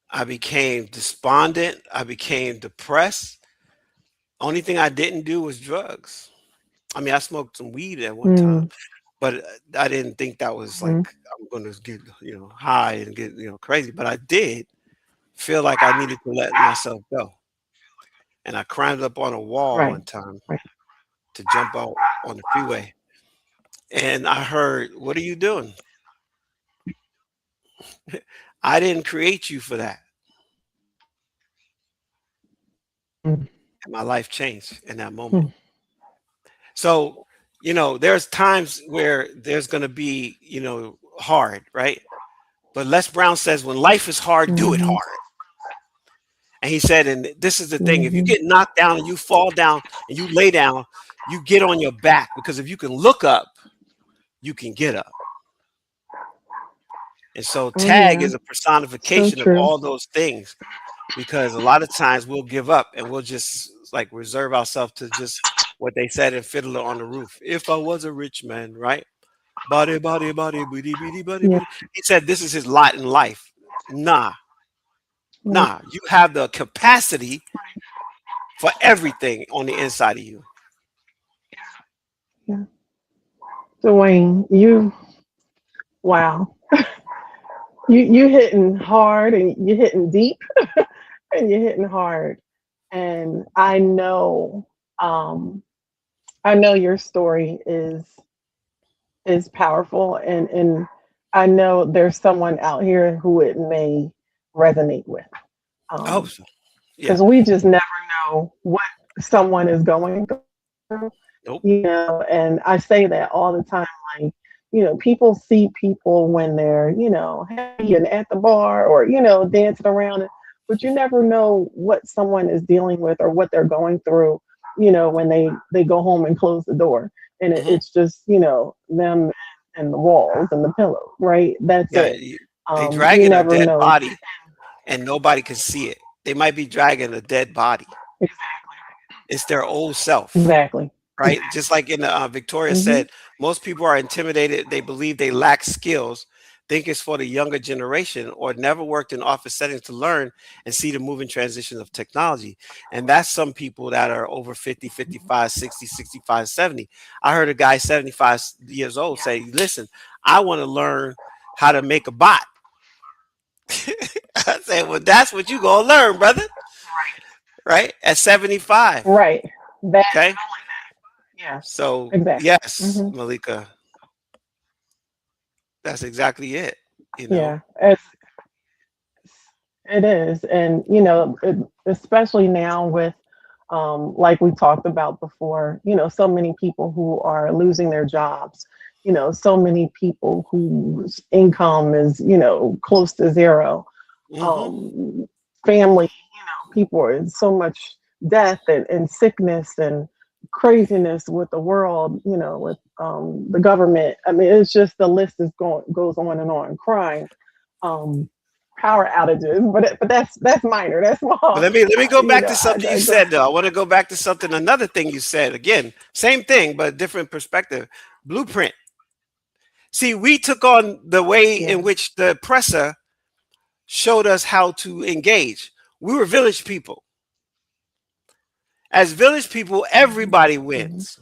I became despondent. I became depressed. Only thing I didn't do was drugs. I mean, I smoked some weed at one time, mm, but I didn't think that was like mhm. I'm going to get high and get crazy. But I did feel like I needed to let myself go, and I climbed up on a wall Right, one time right. to jump out on the freeway, and I heard, "What are you doing?" I didn't create you for that. Mm, And my life changed in that moment. mm, So, there's times where there's going to be, hard, right? But Les Brown says, when life is hard, do it mhm, hard. And he said, and this is the thing, if you mhm. get knocked down and you fall down and you lay down, you get on your back, because if you can look up, you can get up. And so Oh tag yeah, is a so personification of true. all those things, because a lot of times we'll give up and we'll just like reserve ourselves to just what they said in Fiddler on the Roof. If I was a rich man, right? Body, body, body, booty, booty, body, Yeah, booty. He said this is his lot in life. Nah, right. nah. You have the capacity for everything on the inside of you. Yeah. Dwayne, wow, you hitting hard and you hitting deep and you're hitting hard. And um, I know your story is powerful, and I know there's someone out here who it may resonate with. I hope Um, so. Yeah. because we just never know what someone is going through, Nope. and I say that all the time. Like, people see people when they're, happy and at the bar or, dancing around, but you never know what someone is dealing with or what they're going through, when they go home and close the door. And Hmm. it's just, them and the walls and the pillow, right? That's Yeah. it. They You dragging a never dead know. body and nobody can see it. They might be dragging a dead body. It's their old self. Exactly. Right? Just like in the Victoria Hmm. said, most people are intimidated. They believe they lack skills, think it's for the younger generation, or never worked in office settings to learn and see the moving transition of technology. And that's some people that are over 50, 55, 60, 65, 70. I heard a guy 75 years old say, listen, I want to learn how to make a bot. I said, well, that's what you gonna learn, brother. Right? At 75. Right. That. Okay. Yeah. So Exactly. yes, Hmm. Malika, that's exactly it, you know? Yeah. It is, and especially now with, like we talked about before, so many people who are losing their jobs. So many people whose income is, close to zero. Mhm. Um, Family, people are in so much death and sickness and craziness with the world, with the government. I mean, it's just the list goes on and on. Crime, um, power outages, but that's minor. That's But small. let me go back to I something you digress. said though. I want to go back to something another thing you said. Again, same thing but different perspective. Blueprint. See, we took on the way in Yeah. which the oppressor showed us how to engage. We were village people. As village people, Hmm. everybody Hmm. wins.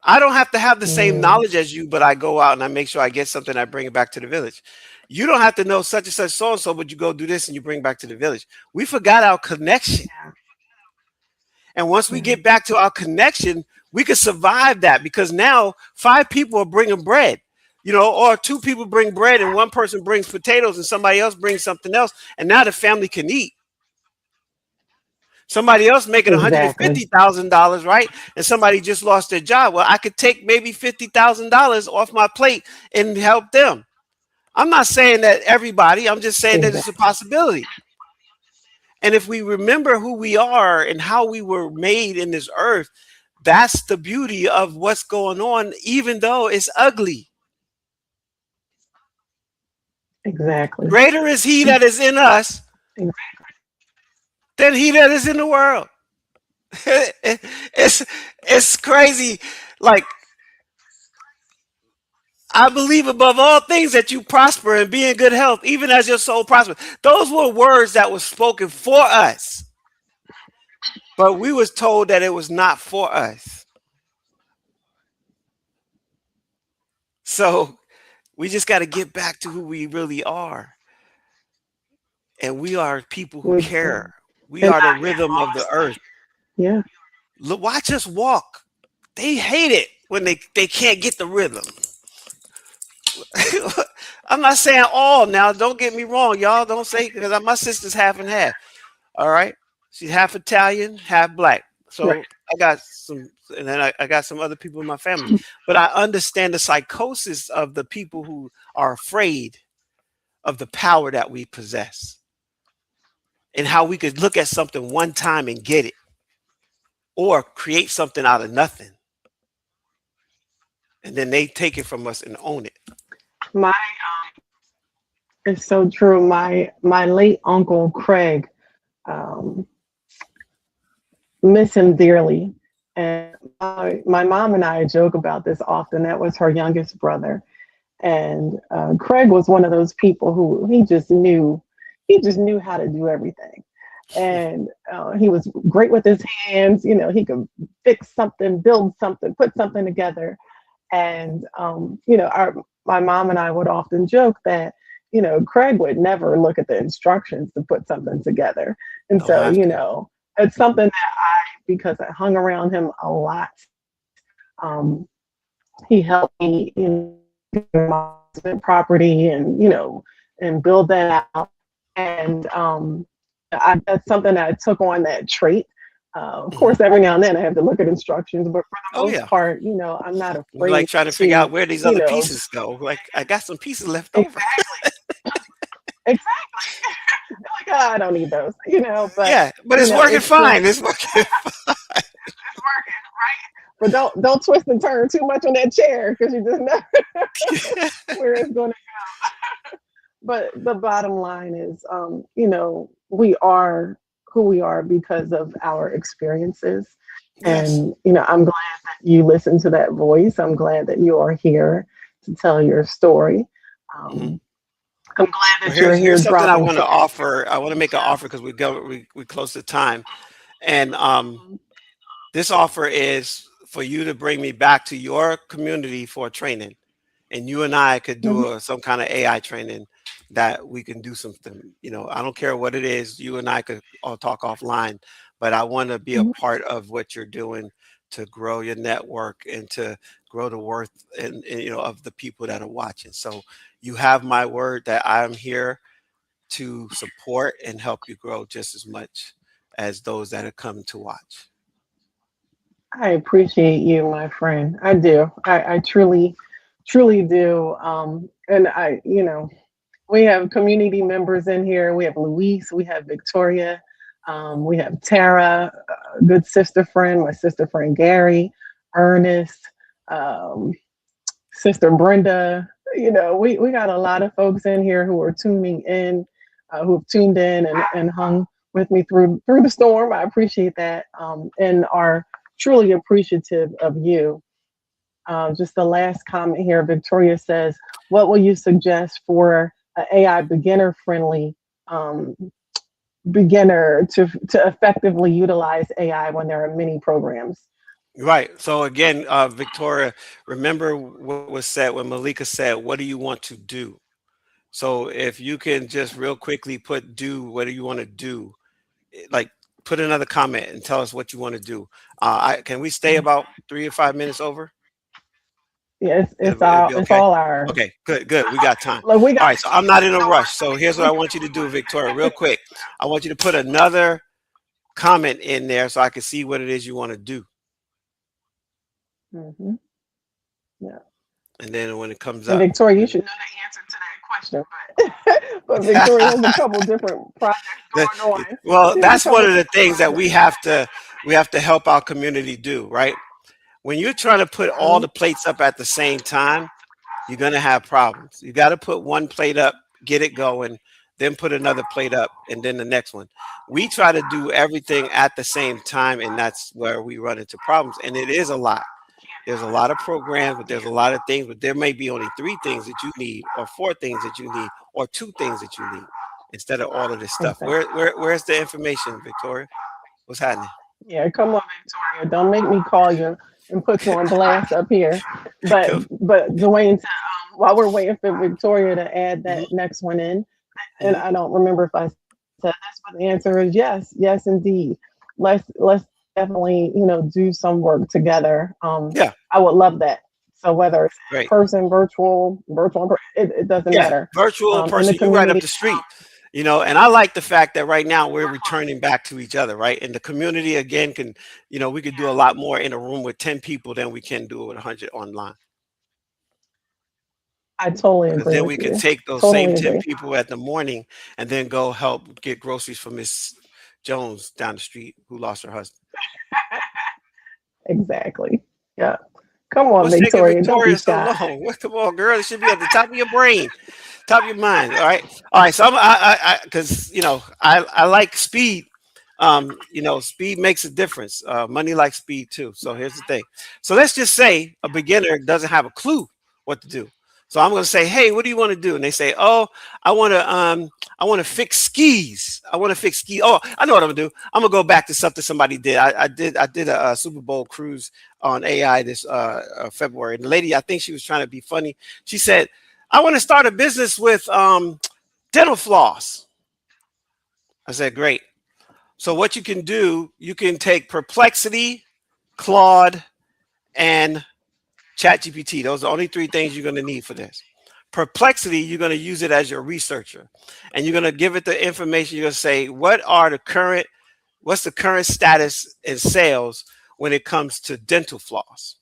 I don't have to have the same Mm, knowledge as you, but I go out and I make sure I get something, I bring it back to the village. You don't have to know such and such so and so, but you go do this and you bring back to the village. We forgot our connection. yeah. And once we Yeah. get back to our connection, We could survive that because now 5 people are bringing bread, or 2 people bring bread and one person brings potatoes and somebody else brings something else. And now the family can eat. Somebody else making Exactly. $150,000, right? And somebody just lost their job. Well, I could take maybe $50,000 off my plate and help them. I'm not saying that everybody, I'm just saying that it's a Exactly. possibility. And if we remember who we are and how we were made in this earth, that's the beauty of what's going on, even though it's ugly. Exactly. Greater is he that is in us than he that is in the world. it's it's crazy. Like, I believe above all things that you prosper and be in good health, even as your soul prospers. Those were words that were spoken for us, but we was told that it was not for us. So we just got to get back to who we really are. And we are people who We do. care. We And are the not get rhythm of the lost. earth. Yeah. Look, watch us walk. They hate it when they can't get the rhythm. I'm not saying all now. Don't get me wrong, y'all. Don't say, because my sister's half and half. All right, she's half Italian, half black. Right. So I got some, and then I got some other people in my family. But I understand the psychosis of the people who are afraid of the power that we possess, and how we could look at something one time and get it, or create something out of nothing, and then they take it from us and own it. My It's so true. My late uncle Craig, um, miss him dearly. And my mom and I joke about this often. That was her youngest brother. And Craig was one of those people who he just knew how to do everything. And he was great with his hands. He could fix something, build something, put something together. And my mom and I would often joke that Craig would never look at the instructions to put something together. And Don't so have to. it's something that because I hung around him a lot, um, he helped me property and and build that out. And that's something that I took on, that trait. Of Mhm. course, every now and then I have to look at instructions, but for the Oh most yeah. part, I'm not Like afraid trying to figure to, out where these you other know, pieces go. Like, I got some pieces left over. exactly, exactly. Like, "Oh, I don't need those, but Yeah, but it's working it's just fine. It's working. it's working, right? But don't twist and turn too much on that chair because you just know where it's going. But the bottom line is, we are who we are because of our experiences. Yes. And, I'm glad that you listen to that voice. I'm glad that you are here to tell your story. Hmm. Um, I'm glad Well, that you're here here's something I dropping want some to offer. I want to make an offer because we close to time, and this offer is for you to bring me back to your community for training, and you and I could gems. do some kind of AI training that we can do something. I don't care what it is. You and I could all talk offline, but I want to be a Mhm. part of what you're doing to grow your network and to grow the worth and of the people that are watching. So you have my word that I'm here to support and help you grow just as much as those that have come to watch. I appreciate you, my friend. I do. I truly, truly do. And we have community members in here. We have Luis, we have Victoria, we have Tara, a good sister friend, my sister friend Gary, Ernest, um, Sister Brenda. We got a lot of folks in here who are tuning in, who've tuned in and hung with me through the storm. I appreciate that, and are truly appreciative of you. Just the last comment here, Victoria says, "What will you suggest for an AI beginner friendly um, beginner to effectively utilize AI when there are many programs?" Right. So again, Victoria, remember what was said when Malika said, "What do you want to do?" So if you can just real quickly put "do," what do you want to do? Like, put another comment and tell us what you want to do. Can we stay Mm. about 3 or 5 minutes over? Yeah, It'll be it's okay. all ours. Okay, good, good. We got time. Look, we All got right, so I'm not in a no rush. rush. So here's what I want you to do, Victoria, real quick. I want you to put another comment in there so I can see what it is you want to do. Hmm. Yeah. And then when it comes And up, Victoria, you should know the answer to that question. But Victoria has a couple different projects going on. well, She has a that's one couple of the different things that projects. we have to help our community do, right? When you're trying to put all Mhm. the plates up at the same time, you're going to have problems. You got to put one plate up, get it going, then put another plate up, and then the next one. We try to do everything at the same time, and that's where we run into problems. And it is a lot. There's a lot of programs, but there's a lot of things, but there may be only three things that you need, or four things that you need, or two things that you need instead of all of this stuff. Exactly. Where's the information, Victoria? What's happening? Yeah, come on, Victoria. Don't make me call you and put you on blast up here. But Go. Dwayne, while we're waiting for Victoria to add Mhm, that next one in, and mhm. I don't remember if I said this, but the answer is yes, yes, indeed. Let's definitely do some work together. Yeah, I would love that. So whether it's in great. person, virtual, it doesn't Yeah, matter. virtual in In the person, you right up community, the street. And I like the fact that right now we're returning back to each other, right? And the community again can, we could do a lot more in a room with 10 people than we can do with 100 online. I totally Because agree then with we could you. take those same Totally 10 agree. people at the morning and then go help get groceries for Miss Jones down the street who lost her husband. Exactly. Yeah. Come on, What's taking Victoria. Don't be Victoria so shy. long? What? Come on, girl. It should be at the top of your brain, top of your mind. All right. So because I like speed. Speed makes a difference. Money likes speed too. So here's the thing. So let's just say a beginner doesn't have a clue what to do. So I'm going to say, hey, what do you want to do? And they say, oh, I want to I want to fix skis. I want to fix skis. Oh, I know what I'm gonna do. I'm gonna go back to something somebody did. I did a Super Bowl cruise on AI this February. And the lady, I think she was trying to be funny. She said, I want to start a business with dental floss. I said, great. So what you can do, you can take Perplexity, Claude, and ChatGPT. Those are the only three things you're going to need for this. Perplexity, you're going to use it as your researcher, and you're going to give it the information. You're going to say, what's the current status in sales when it comes to dental floss?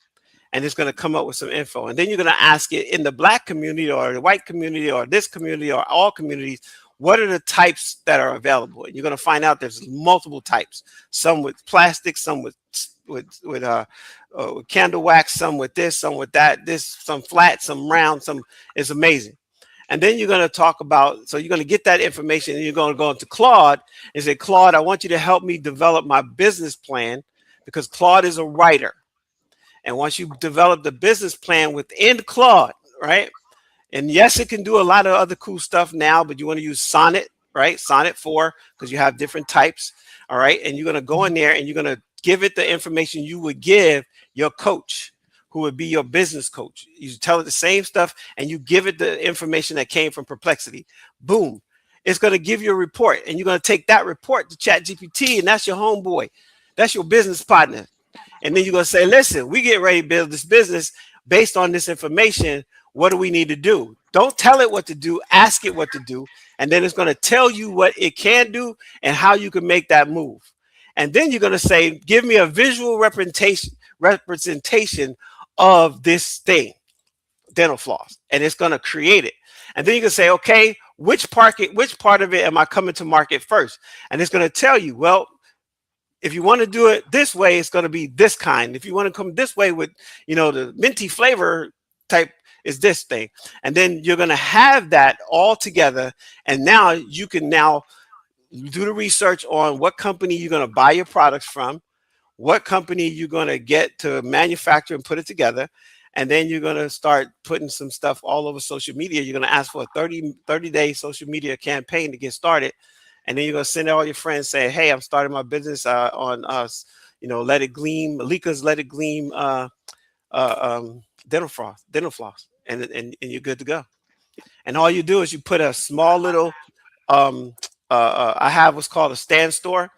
And it's going to come up with some info. And then you're going to ask it in the black community or the white community or this community or all communities, what are the types that are available? And you're going to find out there's multiple types, some with plastic, some with candle wax, some with this, some with that, some flat, some round, some is amazing. And then you're going to talk about, so you're going to get that information and you're going to go into Claude and say, Claude, I want you to help me develop my business plan because Claude is a writer. And once you develop the business plan within Claude, right? And yes, it can do a lot of other cool stuff now, but you want to use Sonnet, right? Sonnet 4, because you have different types. All right. And you're going to go in there and you're going to give it the information you would give your coach, who would be your business coach. You tell it the same stuff and you give it the information that came from Perplexity. Boom. It's going to give you a report and you're going to take that report to ChatGPT, and that's your homeboy. That's your business partner. And then you're going to say, listen, we get ready to build this business based on this information. What do we need to do? Don't tell it what to do. Ask it what to do. And then it's going to tell you what it can do and how you can make that move. And then you're going to say, give me a visual representation of this thing, dental floss. And it's going to create it. And then you can say, okay, which part of it am I coming to market first? And it's going to tell you, well, if you want to do it this way, it's going to be this kind. If you want to come this way with, the minty flavor type is this thing. And then you're going to have that all together. And now you can now do the research on what company you're going to buy your products from, what company you're going to get to manufacture and put it together. And then you're going to start putting some stuff all over social media. You're going to ask for a 30-day social media campaign to get started. And then you're going to send all your friends saying, hey, I'm starting my business on us, Let It Gleam, Malika's Let It Gleam dental floss. And you're good to go. And all you do is you put a small little, I have what's called a stand store.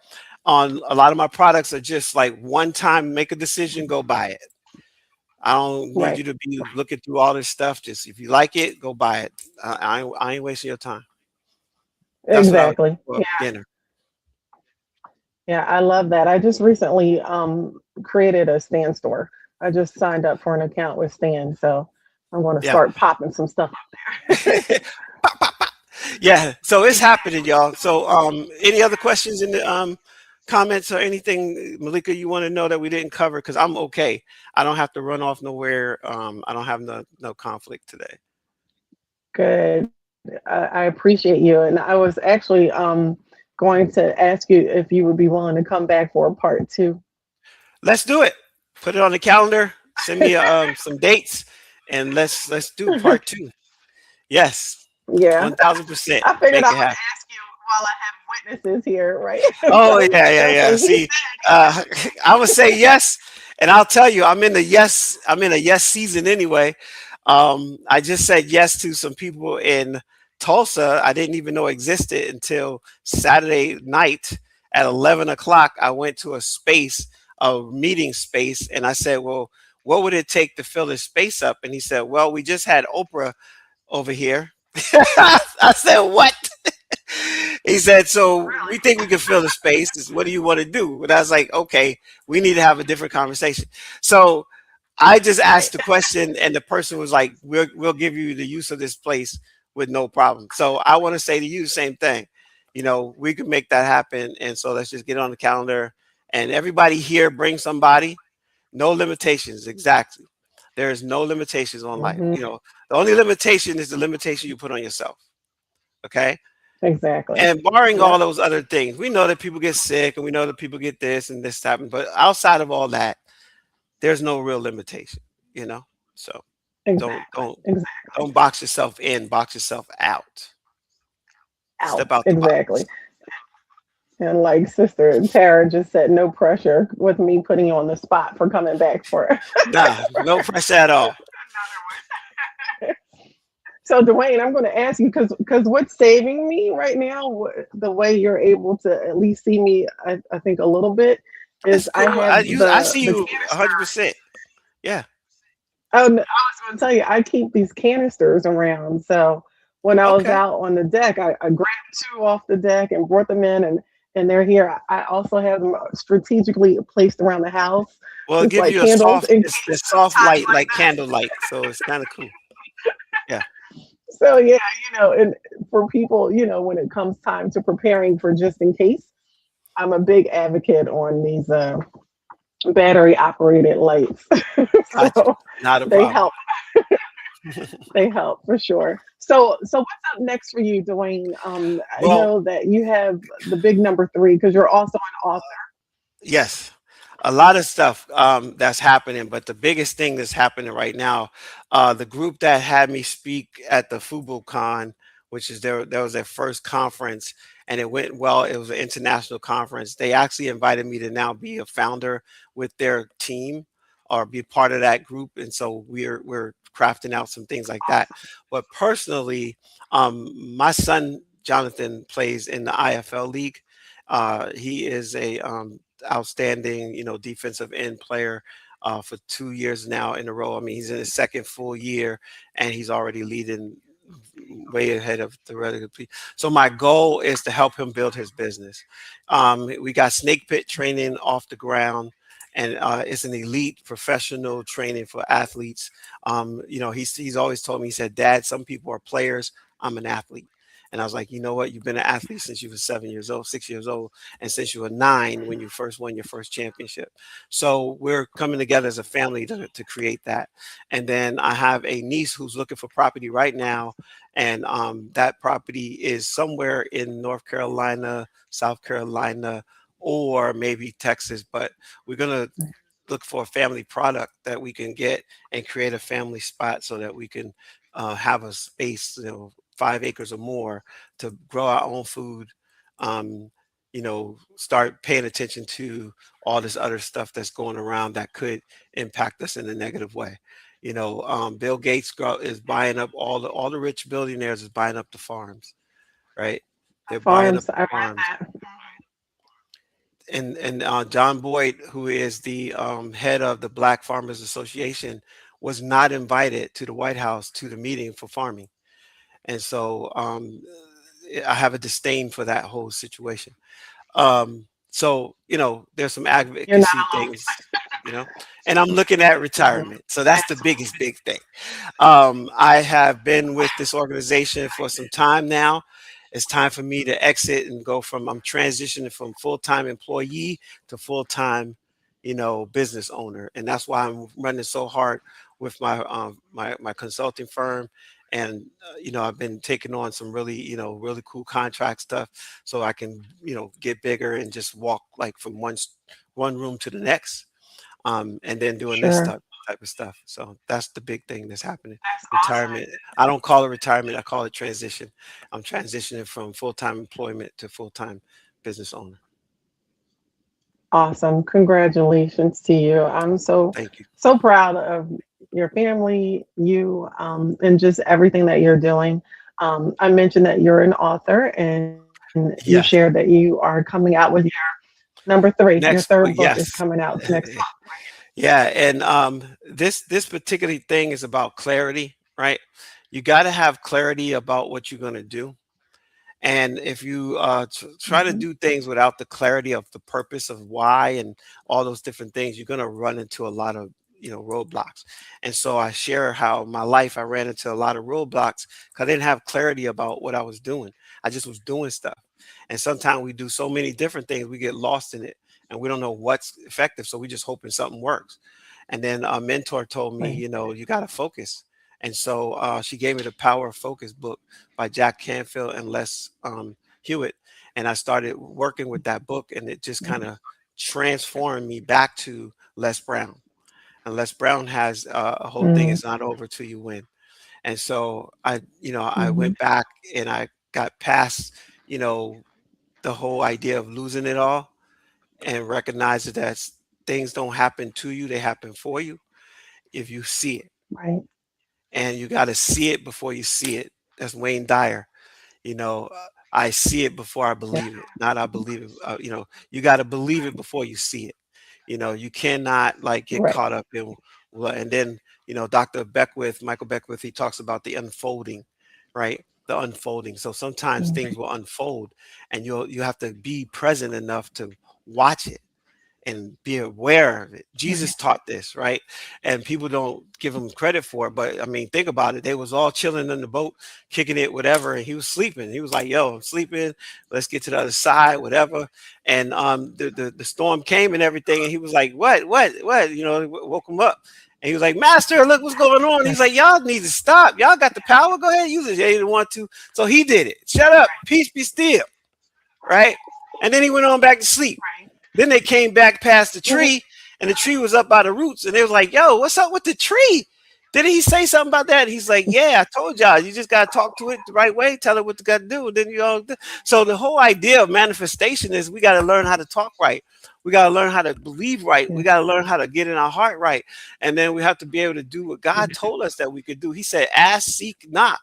on a lot of my products are just like one time, make a decision, go buy it. I don't need Right. you to be looking through all this stuff. Just if you like it, go buy it. I ain't wasting your time. That's what I would do Exactly. for a beginner. Yeah, I love that. I just recently created a Stan store. I just signed up for an account with Stan, so I'm going to Yeah. start popping some stuff up there. Pop, pop, pop. Yeah. So it's happening, y'all. So any other questions in the comments or anything, Malika, you want to know that we didn't cover? Because I'm okay. I don't have to run off nowhere. I don't have no conflict today. Good. I appreciate you, and I was actually going to ask you if you would be willing to come back for a part two. Let's do it. Put it on the calendar. Send me some dates, and let's do part two. Yes, Yeah, 1000%. I figured Make I it would happen. ask you while I have witnesses here, right? Oh So yeah. so he See, uh, I would say yes, and I'll tell you, I'm in the yes. I'm in a yes season anyway. I just said yes to some people in Tulsa I didn't even know existed until Saturday night at 11 o'clock. I went to a meeting space, and I said, "Well, what would it take to fill this space up?" And he said, "Well, we just had Oprah over here." I said, "What?" He said, "So we think we can fill the space. What do you want to do?" And I was like, "Okay, we need to have a different conversation." So I just asked right. the question, and the person was like, "We'll give you the use of this place with no problem." So I want to say to you the same thing. We can make that happen, and so let's just get it on the calendar. And everybody here, bring somebody. No limitations. Exactly. There is no limitations on life. Hmm. The only limitation is the limitation you put on yourself. Okay. Exactly. And barring all Yep. those other things, we know that people get sick and we know that people get this and this happens. But outside of all that, there's no real limitation, you know? So don't Exactly. don't Exactly. don't box yourself in, box yourself out. Out. Step out the box. Exactly. And like Sister Tara just said, no pressure with me putting you on the spot for coming back for. Nah, no pressure at all. So Dwayne, I'm going to ask you because what's saving me right now, the way you're able to at least see me, I think a little bit, is That's I cool. have I the see the you canister. 100%. Yeah. I was going to tell you, I keep these canisters around. So when I was Okay. out on the deck, I grabbed two off the deck and brought them in, and they're here. I also have them strategically placed around the house, Well, it just give like you a candles soft, in it's case the of soft times light, like like candlelight. So it's kind of cool. Yeah. so yeah, and for people, when it comes time to preparing for just in case, I'm a big advocate on these battery operated lights. Gotcha. So Not a they problem. help. They help for sure. So what's up next for you, Dwayne? I Well, know that you have the big number three because you're also an author. yes, a lot of stuff that's happening, but the biggest thing that's happening right now, the group that had me speak at the FuboCon, which is there was their first conference, and it went well. It was an international conference. They actually invited me to now be a founder with their team or be part of that group, and so we're crafting out some things like that. But personally, my son Jonathan plays in the IFL league. He is a outstanding, defensive end player for 2 years now in a row. I mean, he's in his second full year, and he's already leading way ahead of the regular people. So my goal is to help him build his business. We got snake pit training off the ground. And it's an elite professional training for athletes. He's always told me, he said, "Dad, some people are players. I'm an athlete." And I was like, "You know what? You've been an athlete since you were 7 years old, 6 years old, and since you were 9 when you first won your first championship." So we're coming together as a family to create that. And then I have a niece who's looking for property right now. And that property is somewhere in North Carolina, South Carolina, or maybe Texas. But we're going to look for a family product that we can get and create a family spot so that we can have a space, 5 acres or more to grow our own food. Um, start paying attention to all this other stuff that's going around that could impact us in a negative way. Bill Gates is buying up all the rich billionaires is buying up the farms, right? They're buying up Farms, the I read farms. that. and John Boyd, who is the head of the Black Farmers Association, was not invited to the White House to the meeting for farming. And so I have a disdain for that whole situation. So, there's some You're not advocacy alone. things, you know, and I'm looking at Mhm. retirement. So that's the biggest Absolutely. big thing. I have been with this organization for some time now. It's time for me to exit and go from, I'm transitioning from full-time employee to full-time, business owner. And that's why I'm running so hard with my consulting firm. And, I've been taking on some really, really cool contract stuff so I can, get bigger and just walk like from one room to the next, and then doing this Sure. type of stuff. So that's the big thing that's happening. That's Retirement. I don't call it retirement. I call it transition. I'm transitioning from full-time employment to full-time business owner. awesome. Congratulations to you. I'm Thank you. so proud of your family, you, and just everything that you're doing. I mentioned that you're an author, and you shared that Yes. you are coming out with your number three. Your Next. third book is Yes. coming out next month. Yeah. And this particular thing is about clarity, right? You got to have clarity about what you're going to do. And if you try to Mhm. do things without the clarity of the purpose of why and all those different things, you're going to run into a lot of roadblocks. And so I share how my life I ran into a lot of roadblocks because I didn't have clarity about what I was doing. I just was doing stuff. And sometimes we do so many different things, we get lost in it and we don't know what's effective. So we just hoping something works. And then a mentor told me, Right. you got to focus. And so she gave me the Power of Focus book by Jack Canfield and Les Hewitt. And I started working with that book, and it just kind Mhm. of transformed me back to Les Brown. And Les Brown has a whole thing: Mm, "It's not over till you win." And so I mhm. went back and I got past, you know, the whole idea of losing it all and recognized that things don't happen to you; they happen for you if you see it, Right. and you got to see it before you see it. That's Wayne Dyer. I see it before I Yeah. believe it, not I believe it. You got to believe it before you see it. You cannot like get Right. caught up in and then, Dr. Beckwith, Michael Beckwith, he talks about the unfolding, right? The unfolding. So sometimes Mm, things will unfold and you have to be present enough to watch it and be aware of it. right. Jesus taught this, right? And people don't give him credit for it. But I mean, think about it. They was all chilling in the boat, kicking it, whatever, and he was sleeping. He was like, "Yo, I'm sleeping. Let's get to the other side, whatever." And the storm came and everything, and he was like, "What?" Woke him up. And he was like, "Master, look what's going on." Right. He's like, "Y'all need to stop. Y'all got the power. Go ahead, use it." They didn't want to, so he did it. Shut up, peace, be still, right? And then he went on back to sleep. Right. Then they came back past the Yeah. tree, and the tree was up by the roots, and they was like, "Yo, what's up with the tree? Didn't he say something about that?" He's like, "Yeah, I told y'all. You just gotta talk to it the right way, tell it what you gotta do, and then you all." So the whole idea of manifestation is we gotta learn how to talk right. We gotta learn how to believe right. We Yeah. gotta learn how to get in our heart right, and then we have to be able to do what God Yeah. told us that we could do. He said, "Ask, seek, knock."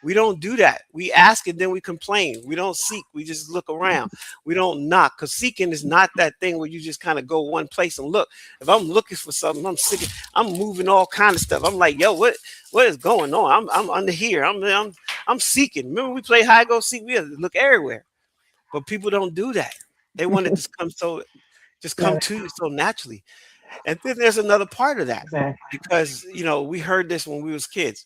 We don't do that. We ask and then we complain. We don't seek. We just look around. We don't knock because seeking is not that thing where you just kind of go one place and look. If I'm looking for something, I'm seeking. I'm moving all kind of stuff. I'm like, yo, what is going on? I'm under here. I'm seeking. Remember we play hide go seek. We have to look everywhere, but people don't do that. They want it to come just come Yeah. to you so naturally. And then there's another part of that Exactly. because we heard this when we was kids.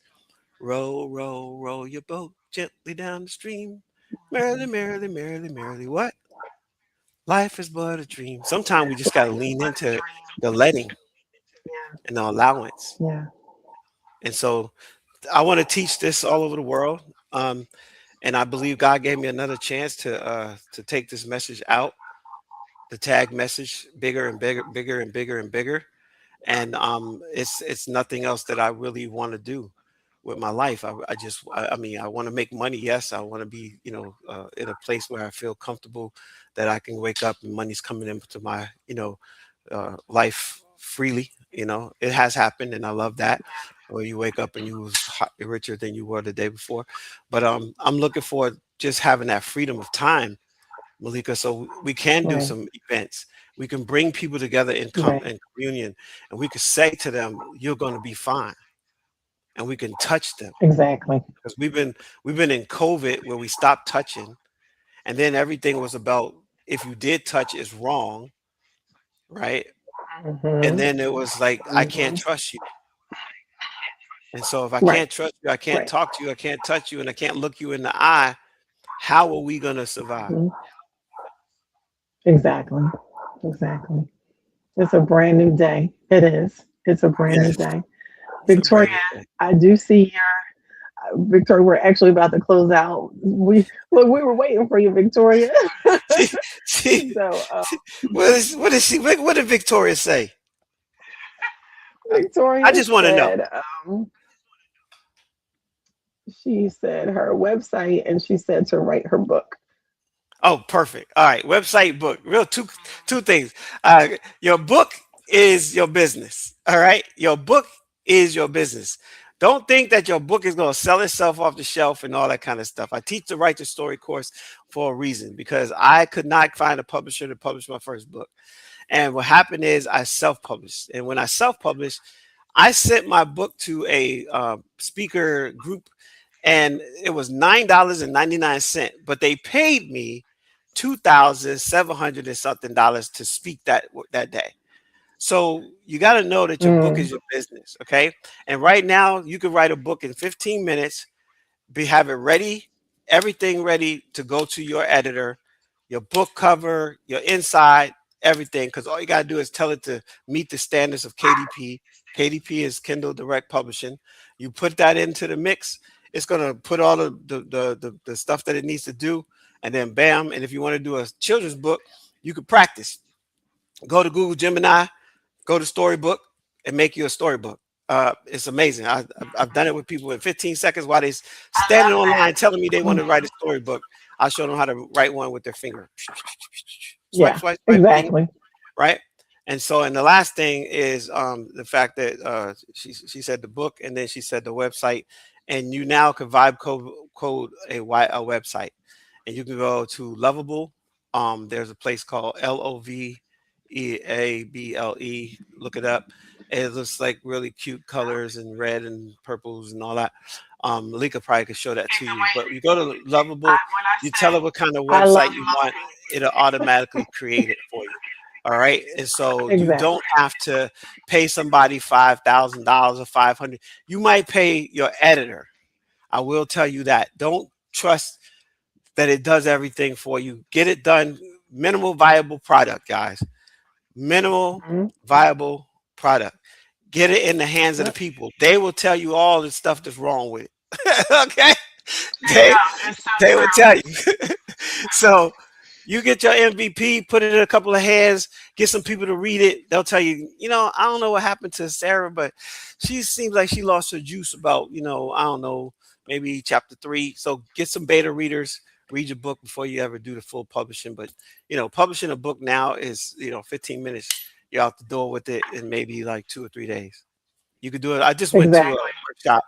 Row, row, row your boat gently down the stream. Merrily, merrily, merrily, merrily. What? Life is but a dream. Sometimes we just got to Life is lean but a into dream. the letting Yeah. and the allowance. Yeah. And so I want to teach this all over the world. And I believe God gave me another chance to take this message out, the tag message bigger and bigger, bigger and bigger and bigger. And it's nothing else that I really want to do with my life. I mean, I want to make money. Yes, I want to be in a place where I feel comfortable that I can wake up and money's coming into my life freely. It has happened, and I love that. Where you wake up and you was richer than you were the day before. But I'm looking for just having that freedom of time Malika. So we can do Right. some events. We can bring people together Right. in communion, and we could say to them, "You're going to be fine," and we can touch them Exactly. because we've been in COVID where we stopped touching, and then everything was about if you did touch, it's wrong, right? And Hmm. then it was like, I can't Hmm. trust you. And so if I Right. can't trust you, I can't Right. talk to you, I can't touch you, and I can't look you in the eye, how are we going to survive? Mhm. Exactly. Exactly. It's a brand new day. It is. It's a brand new Yes, day. it's a Victoria, brand new thing. I do see your Victoria. We're actually about to close out. We were waiting for you, Victoria. See, see, So what did Victoria say? I, I Victoria just want to know. said she said her website and she said to write her book. Oh, perfect. All right, website, book. Real two things. Your book is your business. All right, your book is your business. Don't think that your book is going to sell itself off the shelf and all that kind of stuff. I teach the Write the Story course for a reason because I could not find a publisher to publish my first book. And what happened is I self-published. And when I self-published, I sent my book to a speaker group, and it was $9.99, but they paid me 2,700 and something dollars to speak that day. So you got to know that your book Mm, is your business, okay? And right now, you can write a book in 15 minutes, have it ready, everything ready to go to your editor, your book cover, your inside, everything. Because all you gotta do is tell it to meet the standards of KDP. KDP is Kindle Direct Publishing. You put that into the mix, it's gonna put all the stuff that it needs to do, and then bam. And if you want to do a children's book, you could practice. Go to Google Gemini, go to Storybook, and make you a storybook. It's amazing. I've done it with people in 15 seconds while they're I standing love online telling me they that. want Mhm. to write a storybook. I'll show them how to write one with their finger. Swipe, Yeah, swipe, swipe, bing, exactly. right? And so, and the last thing is the fact that she said the book, and then she said the website, and you now can code a website, and you can go to Lovable. There's a place called LOVEABLE. Look it up. It looks like really cute colors and red and purples and all that. Malika probably could show that to you. But you go to Lovable, When I you tell her what kind of say I love website you want, it'll automatically create it for you. All right. And so you exactly. don't have to pay somebody $5,000 or 500. You might pay your editor. I will tell you that. Don't trust that it does everything for you. Get it done. Minimal viable product, guys. Minimal Mhm. viable product. Get it in the hands of the Yep. people. They will tell you all the stuff that's wrong with it. Okay? There you They go. It's so they will true. tell you. So you get your MVP, put it in a couple of hands, get some people to read it. They'll tell you, I don't know what happened to Sarah, but she seems like she lost her juice about, I don't know, maybe chapter 3. So get some beta readers, read your book before you ever do the full publishing. But, publishing a book now is, 15 minutes. You're out the door with it in maybe like 2 or 3 days. You could do it. I just went to a Exactly. workshop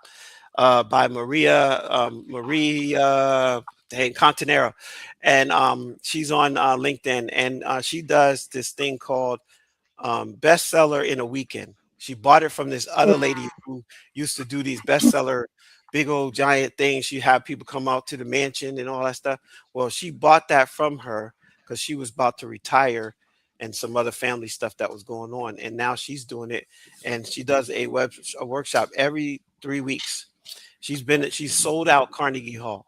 by Maria dang, Contanero, and she's on LinkedIn, and she does this thing called bestseller in a weekend. She bought it from this other lady who used to do these bestseller, big old giant things. She had people come out to the mansion and all that stuff. Well, she bought that from her because she was about to retire and some other family stuff that was going on. And now she's doing it, and she does a workshop every 3 weeks. She's sold out Carnegie Hall.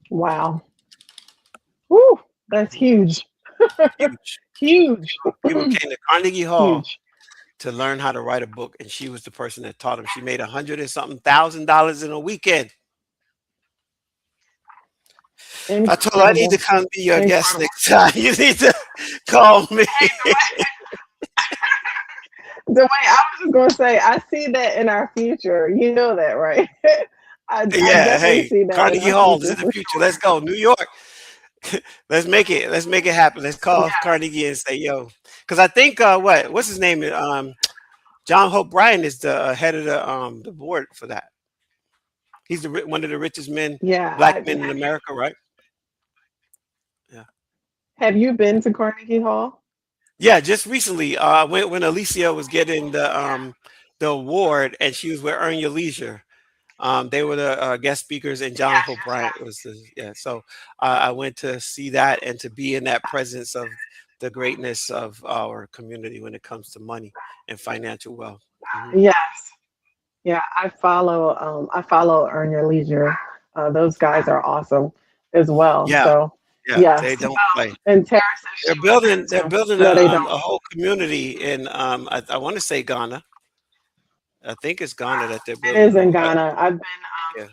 Wow. Woo. That's huge. Huge. Huge. People came to Carnegie Hall Huge. to learn how to write a book, and she was the person that taught them. She made 100 and something thousand in a weekend. I told her I need to Incredible. come be your guest Incredible. next time. You need to call me. The way I was just gonna say, I see that in our future. You know that, right? I Yeah, definitely hey, see that in Carnegie our Hall is future in the for future. Let's go, New York. Let's make it. Let's make it happen. Let's sure. call Carnegie and say, "Yo," because I think what's his name? John Hope Bryan is the head of the board for that. He's one of the richest men, Yeah, black men in America, right? Have you been to Carnegie Hall? Yeah, just recently, when Alicia was getting the award, and she was with Earn Your Leisure. They were the guest speakers, and Yes, Jonathan yes, Bryant yes. was the yeah. So I went to see that and to be in that presence of the greatness of our community when it comes to money and financial wealth. Mhm. Yes. Yeah, I follow Earn Your Leisure. Those guys are awesome as well. Yeah, So yeah, they yes. don't play. And Tara says she was They're there too. building No, they don't. a whole community in I want to say Ghana. I think it's Ghana that they're It is building. in Ghana. Yeah. Yeah,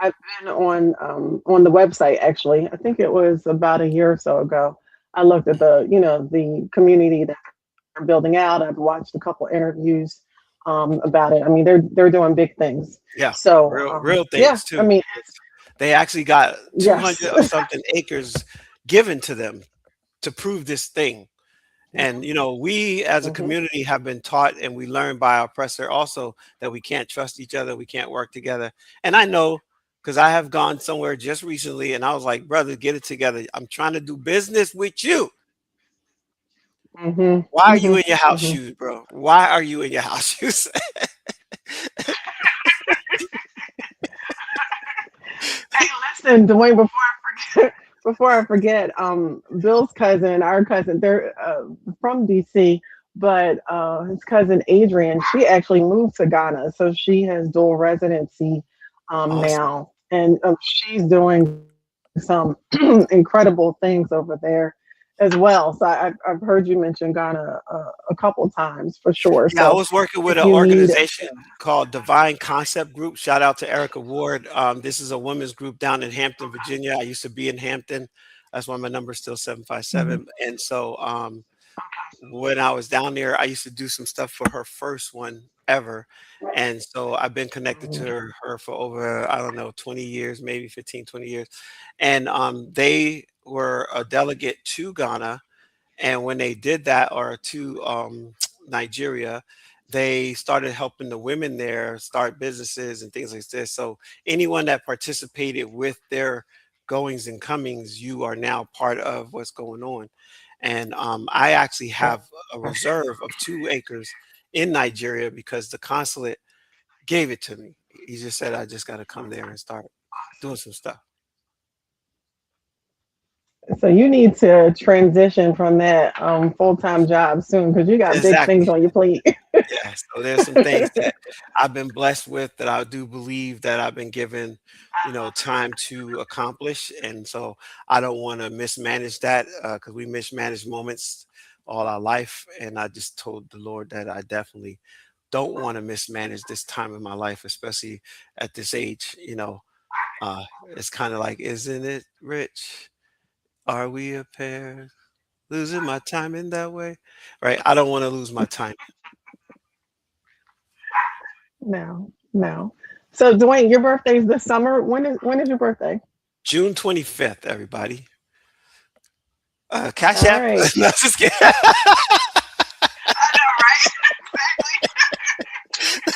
I've been on the website actually. I think it was about a year or so ago. I looked at the community that they're building out. I've watched a couple interviews about it. I mean, they're doing big things. Yeah, So real yeah, things I too. mean, They actually got yes. 200 of something acres given to them to prove this thing. And we as a Hmm. community have been taught, and we learned by our oppressor also, that we can't trust each other, we can't work together. And I know, because I have gone somewhere just recently, and I was like, brother, get it together. I'm trying to do business with you. Hmm. Why are you Hmm. in your house Hmm. shoes, bro? Why are you in your house shoes? Hey, listen, Dwayne. Before I forget, Bill's cousin, our cousin, they're from DC, but his cousin Adrian, she actually moved to Ghana, so she has dual residency Awesome. now, and she's doing some incredible things over there as well. So I've heard you mention Ghana a couple times for sure. Yeah, I So was working with if an you need, organization called Divine Concept Group. Shout out to Erica Ward. This is a women's group down in Hampton, Virginia. I used to be in Hampton. That's why my number is still Mhm. 757. And so when I was down there, I used to do some stuff for her first one ever. And so I've been connected to her for over, I don't know, 20 years, maybe 15, 20 years. And they were a delegate to Ghana, and when they did that, or to Nigeria, they started helping the women there start businesses and things like this. So anyone that participated with their goings and comings, you are now part of what's going on. And I actually have a reserve of 2 acres in Nigeria because the consulate gave it to me. He just said I just got to come there and start doing some stuff. so you need to transition from that full time job soon because you got big Exactly. things on your plate. Yeah, so there's some things that I've been blessed with that I do believe that I've been given, time to accomplish, and so I don't want to mismanage that because we mismanage moments all our life, and I just told the Lord that I definitely don't want to mismanage this time in my life, especially at this age. It's kind of like, isn't it rich? Are we a pair? Losing my time in that way, right? I don't want to lose my time. No, no. So Dwayne, your birthday's this summer. When is your birthday? June 25th, everybody. Cash All App? right. No, just kidding. I know, right?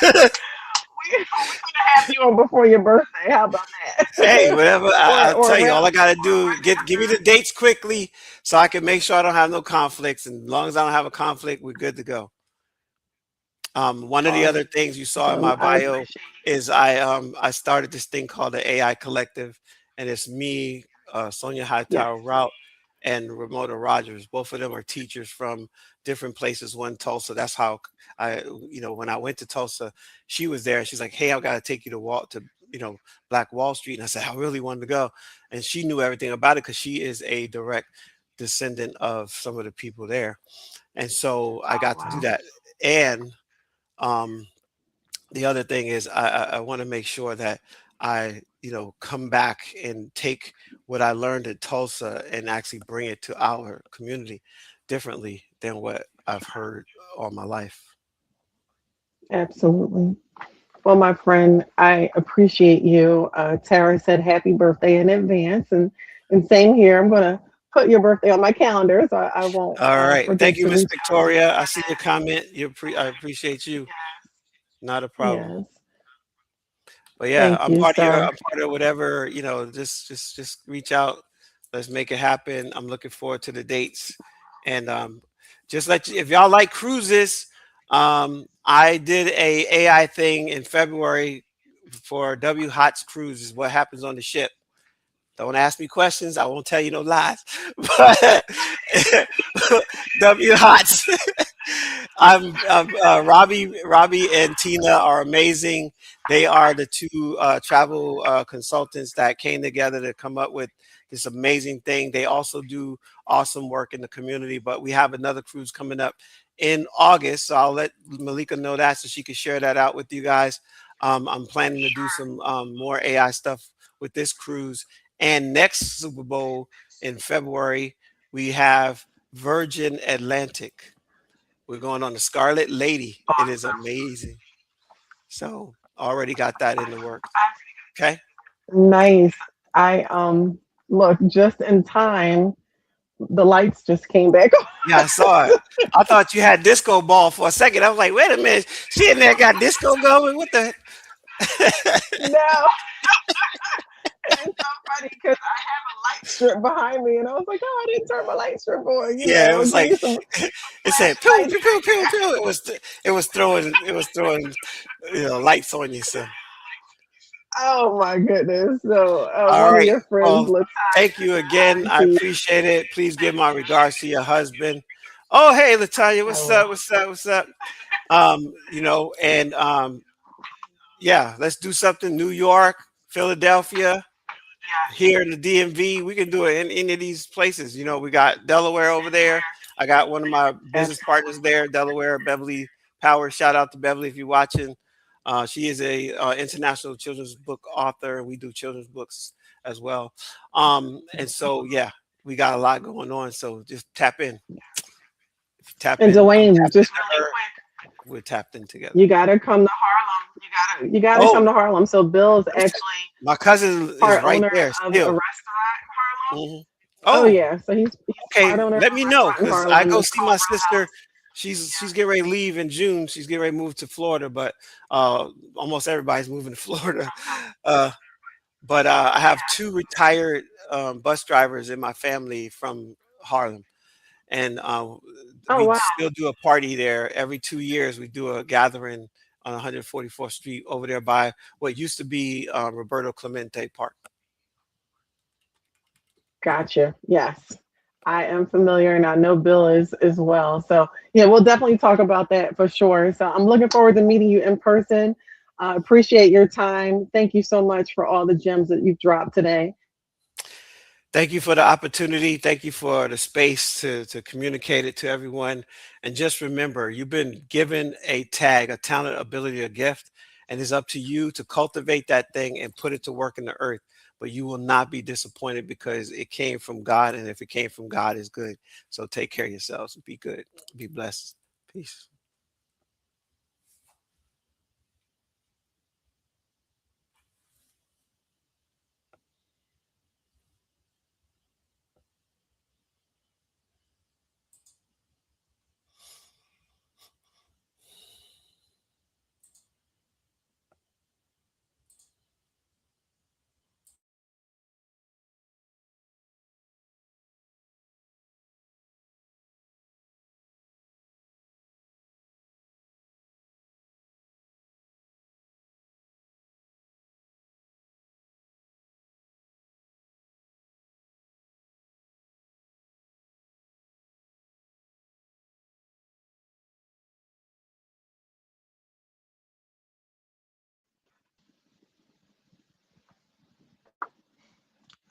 We're gonna have you on before your birthday. How about Hey, that? whatever. or I'll or tell you, around all I gotta or do, give me the dates quickly so I can make sure I don't have no conflicts. And as long as I don't have a conflict, we're good to go. One of the other awesome. things you saw in my I bio appreciate is I started this thing called the AI Collective, and it's me, Sonia yes. Hightower Route, and Ramona Rogers. Both of them are teachers from different places. One Tulsa. That's how when I went to Tulsa, she was there. She's like, "Hey, I got to take you to Black Wall Street," and I said, "I really wanted to go," and she knew everything about it because she is a direct descendant of some of the people there, and so I Oh got to do wow. that. And um, the other thing is I want to make sure that I, come back and take what I learned at Tulsa and actually bring it to our community differently than what I've heard all my life. Absolutely. Well, my friend, I appreciate you. Tara said happy birthday in advance, and same here. I'm gonna put your birthday on my calendar so I won't All right. Thank forget you, to Miss reach out to you Victoria. I see before your comment. I appreciate you. Not a problem. then. Yes. But yeah, Thank you, I'm sir. part of whatever, just reach out. Let's make it happen. I'm looking forward to the dates. And just let you, if y'all like cruises, I did a AI thing in February for W Hot's cruises. What happens on the ship? Don't ask me questions. I won't tell you no lies. But W Hots. Robbie and Tina are amazing. They are the two travel consultants that came together to come up with this amazing thing. They also do awesome work in the community. But we have another cruise coming up in August, so I'll let Malika know that so she can share that out with you guys. I'm planning to do some more AI stuff with this cruise. And next Super Bowl in February, we have Virgin Atlantic. We're going on the Scarlet Lady. It is amazing. So already got that in the works. Okay. Nice. I look just in time. The lights just came back on. Yeah, I saw it. I thought you had disco ball for a second. I was like, wait a minute. She in there got disco going. What the? No, and it's so funny because I have a light strip behind me, and I was like, "Oh, I didn't turn my light strip on." Yeah, it was Give like you some it said pew flashlights. pew pew pew pew. It was throwing lights on you. So Oh my goodness! So all one of right. your friends, Well, Latanya, thank you again. I he, appreciate it. Please give my regards to your husband. Oh, hey, Latanya, I what's will. up? What's up? What's up? And yeah, let's do something. New York, Philadelphia, here in the DMV. We can do it in any of these places. We got Delaware over there. I got one of my business partners there, Delaware, Beverly Powers. Shout out to Beverly if you're watching. She is a international children's book author. We do children's books as well. And so yeah, we got a lot going on. So just tap in. If you tap And in, I'm Dwayne, tapped just into really her. quick, We're tapped in together. you gotta come to Harlem. You gotta Oh, come to Harlem. So Bill's listen, actually my cousin is part right owner there of a still. restaurant in Harlem. Mhm. Oh Oh, yeah, so he's okay. part owner of Let a me know restaurant in because I Harlem. go It's see called my Real sister. House. She's getting ready to leave in June. She's getting ready to move to Florida, but almost everybody's moving to Florida. Uh, but I have two retired bus drivers in my family from Harlem, and Oh we wow, still do a party there every 2 years. We do a gathering on 144th Street over there by what used to be Roberto Clemente Park. gotcha. Yes, I am familiar, and I know Bill is as well. So yeah, we'll definitely talk about that for sure. So I'm looking forward to meeting you in person. Appreciate your time. Thank you so much for all the gems that you've dropped today. Thank you for the opportunity. Thank you for the space to communicate it to everyone. And just remember, you've been given a tag, a talent, ability, a gift, and it's up to you to cultivate that thing and put it to work in the earth. But you will not be disappointed because it came from God. And if it came from God, it's good. So take care of yourselves. Be good. Be blessed. Peace.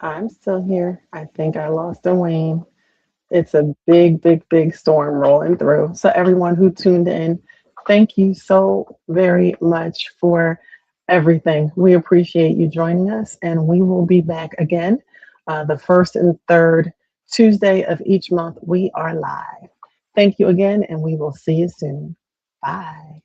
I'm still here. I think I lost Dwayne. It's a big, big, big storm rolling through. So, everyone who tuned in, thank you so very much for everything. We appreciate you joining us, and we will be back again the first and third Tuesday of each month. We are live. Thank you again, and we will see you soon. Bye.